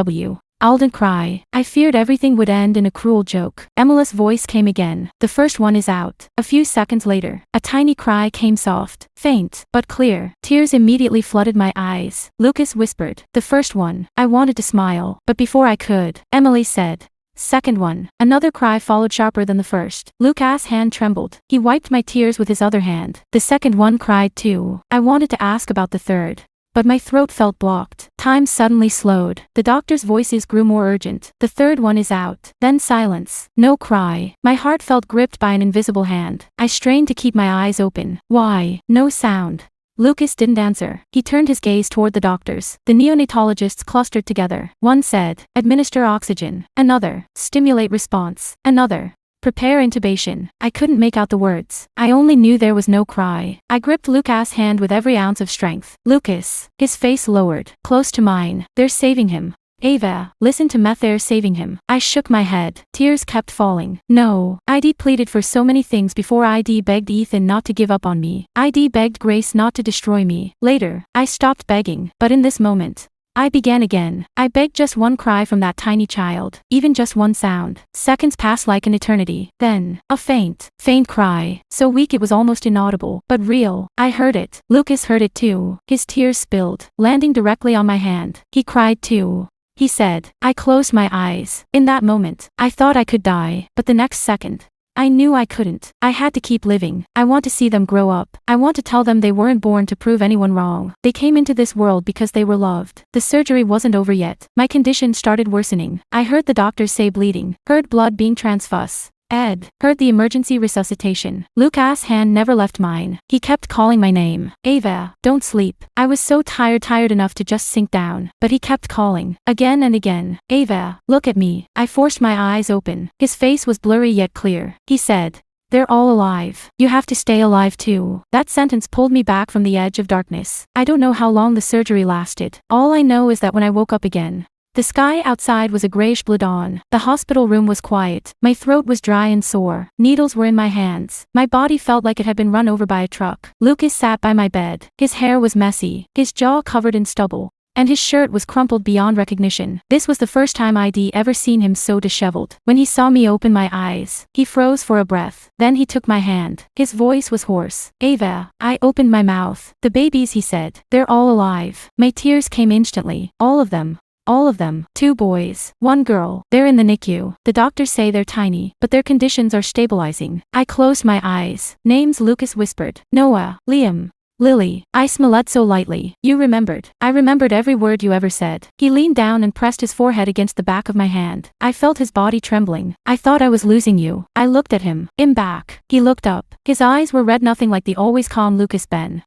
Alden cry. I feared everything would end in a cruel joke. Emily's voice came again. "The first one is out." A few seconds later, a tiny cry came, soft, faint, but clear. Tears immediately flooded my eyes. Lucas whispered, "The first one." I wanted to smile, but before I could, Emily said, "Second one." Another cry followed, sharper than the first. Lucas' hand trembled. He wiped my tears with his other hand. The second one cried too. I wanted to ask about the third, but my throat felt blocked. Time suddenly slowed. The doctor's voices grew more urgent. The third one is out. Then silence. No cry. My heart felt gripped by an invisible hand. I strained to keep my eyes open. Why? No sound. Lucas didn't answer. He turned his gaze toward the doctors. The neonatologists clustered together. One said, "Administer oxygen." Another, "Stimulate response." Another, "Prepare intubation." I couldn't make out the words. I only knew there was no cry. I gripped Lucas' hand with every ounce of strength. Lucas. His face lowered. Close to mine. "They're saving him. Ava, listen to me, they're saving him." I shook my head. Tears kept falling. No. ID pleaded for so many things before. ID begged Ethan not to give up on me. ID begged Grace not to destroy me. Later, I stopped begging. But in this moment, I began again. I begged just one cry from that tiny child. Even just one sound. Seconds passed like an eternity. Then, a faint cry. So weak it was almost inaudible, but real. I heard it. Lucas heard it too. His tears spilled, landing directly on my hand. He cried too. He said. I closed my eyes. In that moment, I thought I could die, but the next second, I knew I couldn't. I had to keep living. I want to see them grow up. I want to tell them they weren't born to prove anyone wrong. They came into this world because they were loved. The surgery wasn't over yet. My condition started worsening. I heard the doctors say bleeding, heard blood being transfused. Ed, heard the emergency resuscitation. Lucas' hand never left mine. He kept calling my name. Ava, don't sleep. I was so tired enough to just sink down. But he kept calling. Again and again. Ava, look at me. I forced my eyes open. His face was blurry yet clear. He said, "They're all alive. You have to stay alive too." That sentence pulled me back from the edge of darkness. I don't know how long the surgery lasted. All I know is that when I woke up again, the sky outside was a grayish-blue dawn. The hospital room was quiet. My throat was dry and sore. Needles were in my hands. My body felt like it had been run over by a truck. Lucas sat by my bed. His hair was messy, his jaw covered in stubble, and his shirt was crumpled beyond recognition. This was the first time I'd ever seen him so disheveled. When he saw me open my eyes, he froze for a breath. Then he took my hand. His voice was hoarse. "Ava." I opened my mouth. "The babies," he said. "They're all alive." My tears came instantly. All of them. All of them. 2 boys, 1 girl. They're in the NICU. The doctors say they're tiny, but their conditions are stabilizing. I closed my eyes. Names, Lucas whispered. Noah, Liam, Lily. I smiled so lightly. "You remembered." I remembered every word you ever said. He leaned down and pressed his forehead against the back of my hand. I felt his body trembling. "I thought I was losing you." I looked at him. "I'm back." He looked up. His eyes were red, nothing like the always calm Lucas Ben.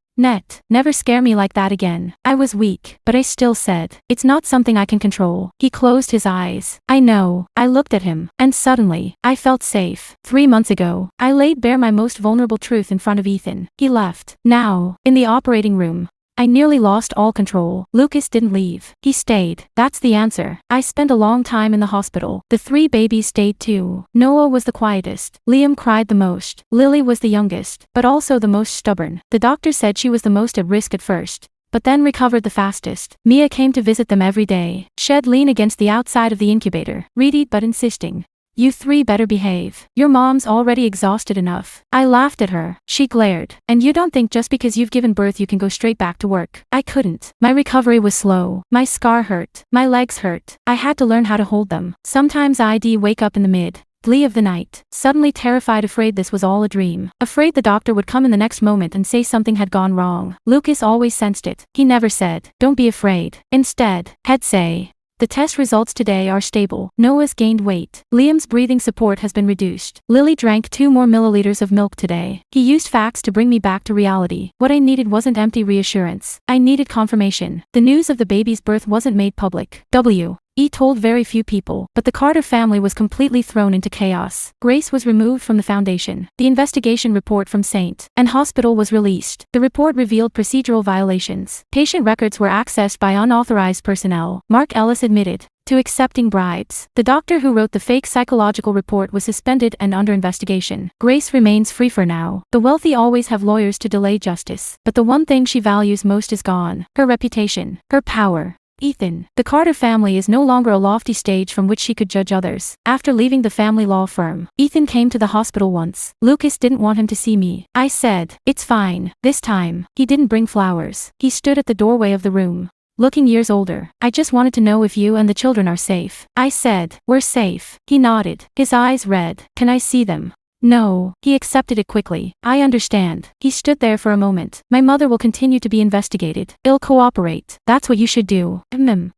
Never scare me like that again." I was weak, but I still said, "It's not something I can control." He closed his eyes. "I know." I looked at him, and suddenly, I felt safe. 3 months ago, I laid bare my most vulnerable truth in front of Ethan. He left. Now, in the operating room, I nearly lost all control. Lucas didn't leave. He stayed. That's the answer. I spent a long time in the hospital. The 3 babies stayed too. Noah was the quietest. Liam cried the most. Lily was the youngest, but also the most stubborn. The doctor said she was the most at risk at first, but then recovered the fastest. Mia came to visit them every day. She'd lean against the outside of the incubator, ready but insisting, "You 3 better behave. Your mom's already exhausted enough." I laughed at her. She glared. "And you don't think just because you've given birth you can go straight back to work?" I couldn't. My recovery was slow. My scar hurt. My legs hurt. I had to learn how to hold them. Sometimes I'd wake up in the mid-glee of the night, suddenly terrified, afraid this was all a dream. Afraid the doctor would come in the next moment and say something had gone wrong. Lucas always sensed it. He never said, "Don't be afraid." Instead, he'd say, "The test results today are stable." Noah's gained weight. Liam's breathing support has been reduced. Lily drank 2 more milliliters of milk today. He used facts to bring me back to reality. What I needed wasn't empty reassurance. I needed confirmation. The news of the baby's birth wasn't made public. He told very few people, but the Carter family was completely thrown into chaos. Grace was removed from the foundation. The investigation report from St. Anne Hospital was released. The report revealed procedural violations. Patient records were accessed by unauthorized personnel. Mark Ellis admitted to accepting bribes. The doctor who wrote the fake psychological report was suspended and under investigation. Grace remains free for now. The wealthy always have lawyers to delay justice, but the one thing she values most is gone: her reputation, her power. Ethan. The Carter family is no longer a lofty stage from which she could judge others. After leaving the family law firm, Ethan came to the hospital once. Lucas didn't want him to see me. I said, "It's fine." This time, he didn't bring flowers. He stood at the doorway of the room, looking years older. "I just wanted to know if you and the children are safe." I said, "We're safe." He nodded, his eyes red. "Can I see them?" No, he accepted it quickly. I understand. He stood there for a moment. My mother will continue to be investigated. I'll cooperate. That's what you should do.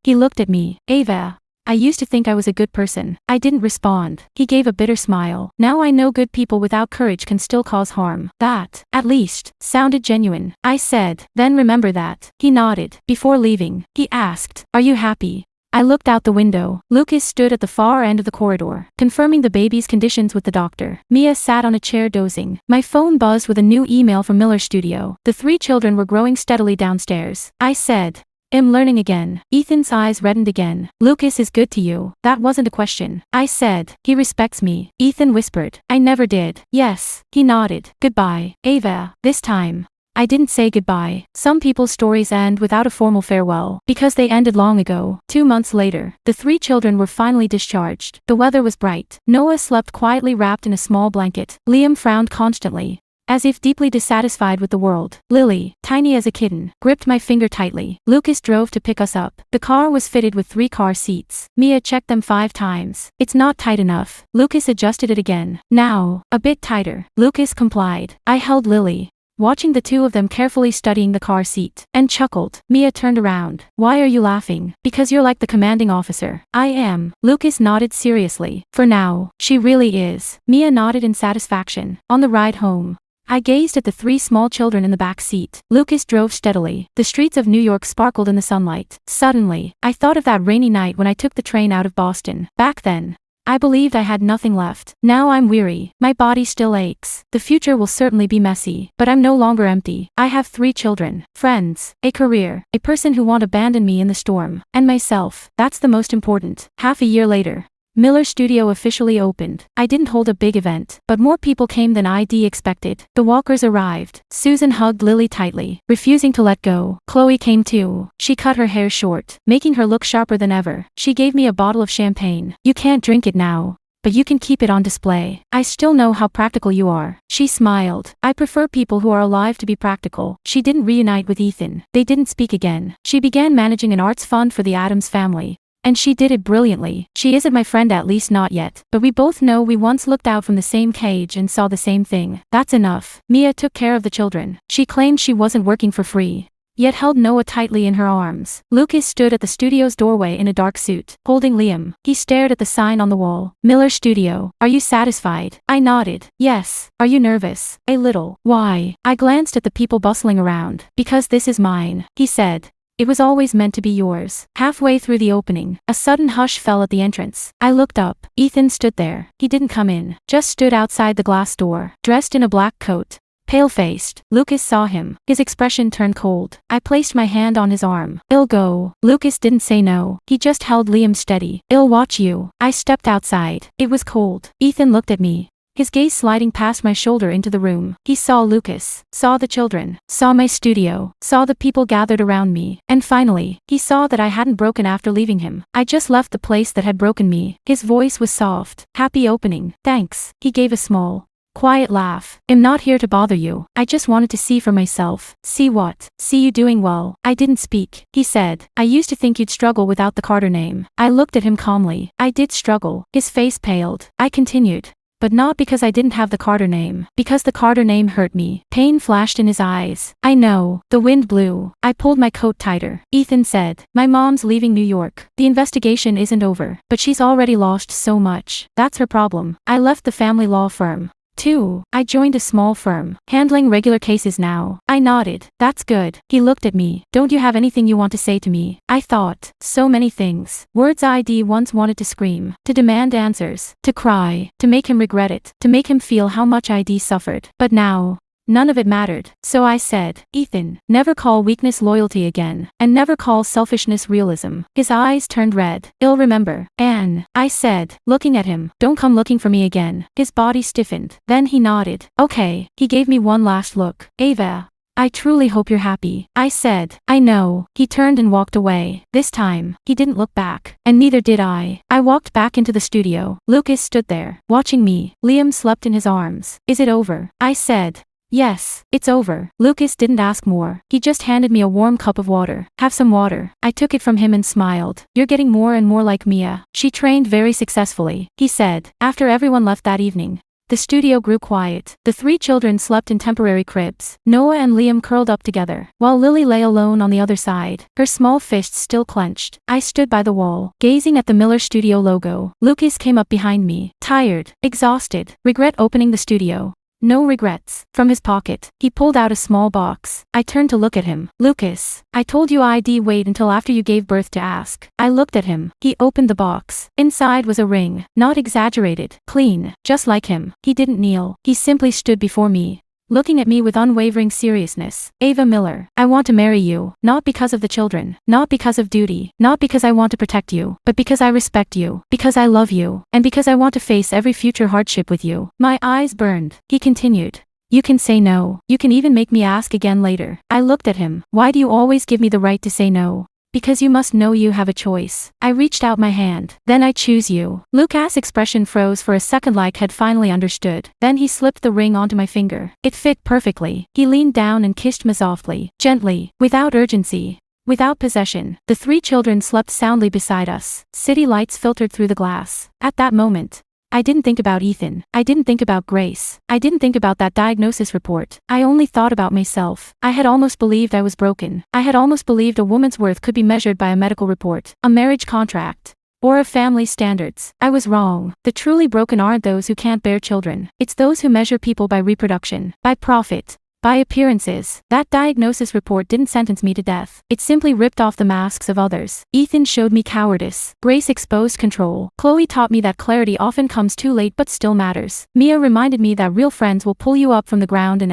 He looked at me. Ava. I used to think I was a good person. I didn't respond. He gave a bitter smile. Now I know good people without courage can still cause harm. That, at least, sounded genuine. I said, then remember that. He nodded. Before leaving, he asked, are you happy? I looked out the window. Lucas stood at the far end of the corridor, confirming the baby's conditions with the doctor. Mia sat on a chair dozing. My phone buzzed with a new email from Miller's studio. The 3 children were growing steadily downstairs. I said, I'm learning again. Ethan's eyes reddened again. Lucas is good to you. That wasn't a question. I said, he respects me. Ethan whispered, I never did. Yes. He nodded. Goodbye, Ava. This time, I didn't say goodbye. Some people's stories end without a formal farewell, because they ended long ago. 2 months later, the 3 children were finally discharged. The weather was bright. Noah slept quietly wrapped in a small blanket. Liam frowned constantly, as if deeply dissatisfied with the world. Lily, tiny as a kitten, gripped my finger tightly. Lucas drove to pick us up. The car was fitted with 3 car seats. Mia checked them 5 times. It's not tight enough. Lucas adjusted it again. Now, a bit tighter. Lucas complied. I held Lily, watching the 2 of them carefully studying the car seat, and chuckled. Mia turned around. Why are you laughing? Because you're like the commanding officer. I am. Lucas nodded seriously. For now, she really is. Mia nodded in satisfaction. On the ride home, I gazed at the 3 small children in the back seat. Lucas drove steadily. The streets of New York sparkled in the sunlight. Suddenly, I thought of that rainy night when I took the train out of Boston. Back then, I believed I had nothing left. Now I'm weary. My body still aches. The future will certainly be messy, but I'm no longer empty. I have 3 children, friends, a career, a person who won't abandon me in the storm, and myself. That's the most important. Half a year later, Miller's studio officially opened. I didn't hold a big event, but more people came than I'd expected. The walkers arrived. Susan hugged Lily tightly, refusing to let go. Chloe came too. She cut her hair short, making her look sharper than ever. She gave me a bottle of champagne. You can't drink it now, but you can keep it on display. I still know how practical you are. She smiled. I prefer people who are alive to be practical. She didn't reunite with Ethan. They didn't speak again. She began managing an arts fund for the Addams family, and she did it brilliantly. She isn't my friend, at least not yet, but we both know we once looked out from the same cage and saw the same thing. That's enough. Mia took care of the children. She claimed she wasn't working for free, yet held Noah tightly in her arms. Lucas stood at the studio's doorway in a dark suit, holding Liam. He stared at the sign on the wall. Miller Studio. Are you satisfied? I nodded. Yes. Are you nervous? A little. Why? I glanced at the people bustling around. Because this is mine, he said. It was always meant to be yours. Halfway through the opening, a sudden hush fell at the entrance. I looked up. Ethan stood there. He didn't come in, just stood outside the glass door, dressed in a black coat, pale-faced. Lucas saw him. His expression turned cold. I placed my hand on his arm. I'll go. Lucas didn't say no. He just held Liam steady. I'll watch you. I stepped outside. It was cold. Ethan looked at me, his gaze sliding past my shoulder into the room. He saw Lucas, saw the children, saw my studio, saw the people gathered around me, and finally, he saw that I hadn't broken after leaving him. I just left the place that had broken me. His voice was soft. Happy opening. Thanks. He gave a small, quiet laugh. I'm not here to bother you. I just wanted to see for myself. See what? See you doing well. I didn't speak. He said, I used to think you'd struggle without the Carter name. I looked at him calmly. I did struggle. His face paled. I continued, but not because I didn't have the Carter name. Because the Carter name hurt me. Pain flashed in his eyes. I know. The wind blew. I pulled my coat tighter. Ethan said, my mom's leaving New York. The investigation isn't over, but she's already lost so much. That's her problem. I left the family law firm, too. I joined a small firm, handling regular cases now. I nodded. That's good. He looked at me. Don't you have anything you want to say to me? I thought. So many things. Words I'd once wanted to scream, to demand answers, to cry, to make him regret it, to make him feel how much I'd suffered. But now, none of it mattered. So I said, Ethan, never call weakness loyalty again, and never call selfishness realism. His eyes turned red. I'll remember. Anne, I said, looking at him, don't come looking for me again. His body stiffened. Then he nodded. Okay. He gave me one last look. Ava, I truly hope you're happy. I said, I know. He turned and walked away. This time, he didn't look back, and neither did I. I walked back into the studio. Lucas stood there, watching me. Liam slept in his arms. Is it over? I said, yes, it's over. Lucas didn't ask more. He just handed me a warm cup of water. Have some water. I took it from him and smiled. You're getting more and more like Mia. She trained very successfully, he said. After everyone left that evening, The studio grew quiet. The 3 children slept in temporary cribs. Noah and Liam curled up together, while Lily lay alone on the other side, her small fists still clenched. I stood by the wall, gazing at the Miller Studio logo. Lucas came up behind me, tired, exhausted. Regret opening the studio. No regrets. From his pocket, he pulled out a small box. I turned to look at him. Lucas, I told you I'd wait until after you gave birth to ask. I looked at him. He opened the box. Inside was a ring. Not exaggerated. Clean. Just like him. He didn't kneel. He simply stood before me, looking at me with unwavering seriousness. Ava Miller, I want to marry you, not because of the children, not because of duty, not because I want to protect you, but because I respect you, because I love you, and because I want to face every future hardship with you. My eyes burned. He continued. You can say no. You can even make me ask again later. I looked at him. Why do you always give me the right to say no? Because you must know you have a choice. I reached out my hand. Then I choose you. Lucas' expression froze for a second like had finally understood. Then he slipped the ring onto my finger. It fit perfectly. He leaned down and kissed me softly, gently, without urgency, without possession. The 3 children slept soundly beside us. City lights filtered through the glass. At that moment, I didn't think about Ethan. I didn't think about Grace. I didn't think about that diagnosis report. I only thought about myself. I had almost believed I was broken. I had almost believed a woman's worth could be measured by a medical report, a marriage contract, or a family's standards. I was wrong. The truly broken aren't those who can't bear children. It's those who measure people by reproduction, by profit, by appearances. That diagnosis report didn't sentence me to death. It simply ripped off the masks of others. Ethan showed me cowardice. Grace exposed control. Chloe taught me that clarity often comes too late but still matters. Mia reminded me that real friends will pull you up from the ground and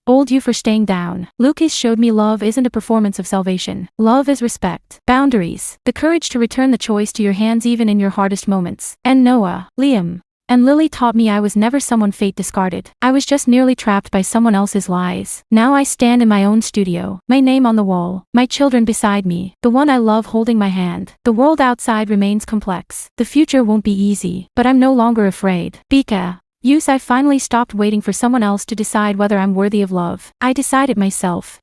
hold you for staying down. Lucas showed me love isn't a performance of salvation. Love is respect, boundaries, the courage to return the choice to your hands even in your hardest moments. And Noah, Liam, and Lily taught me I was never someone fate discarded. I was just nearly trapped by someone else's lies. Now I stand in my own studio, my name on the wall, my children beside me, the one I love holding my hand. The world outside remains complex. The future won't be easy, but I'm no longer afraid. I finally stopped waiting for someone else to decide whether I'm worthy of love. I decided myself.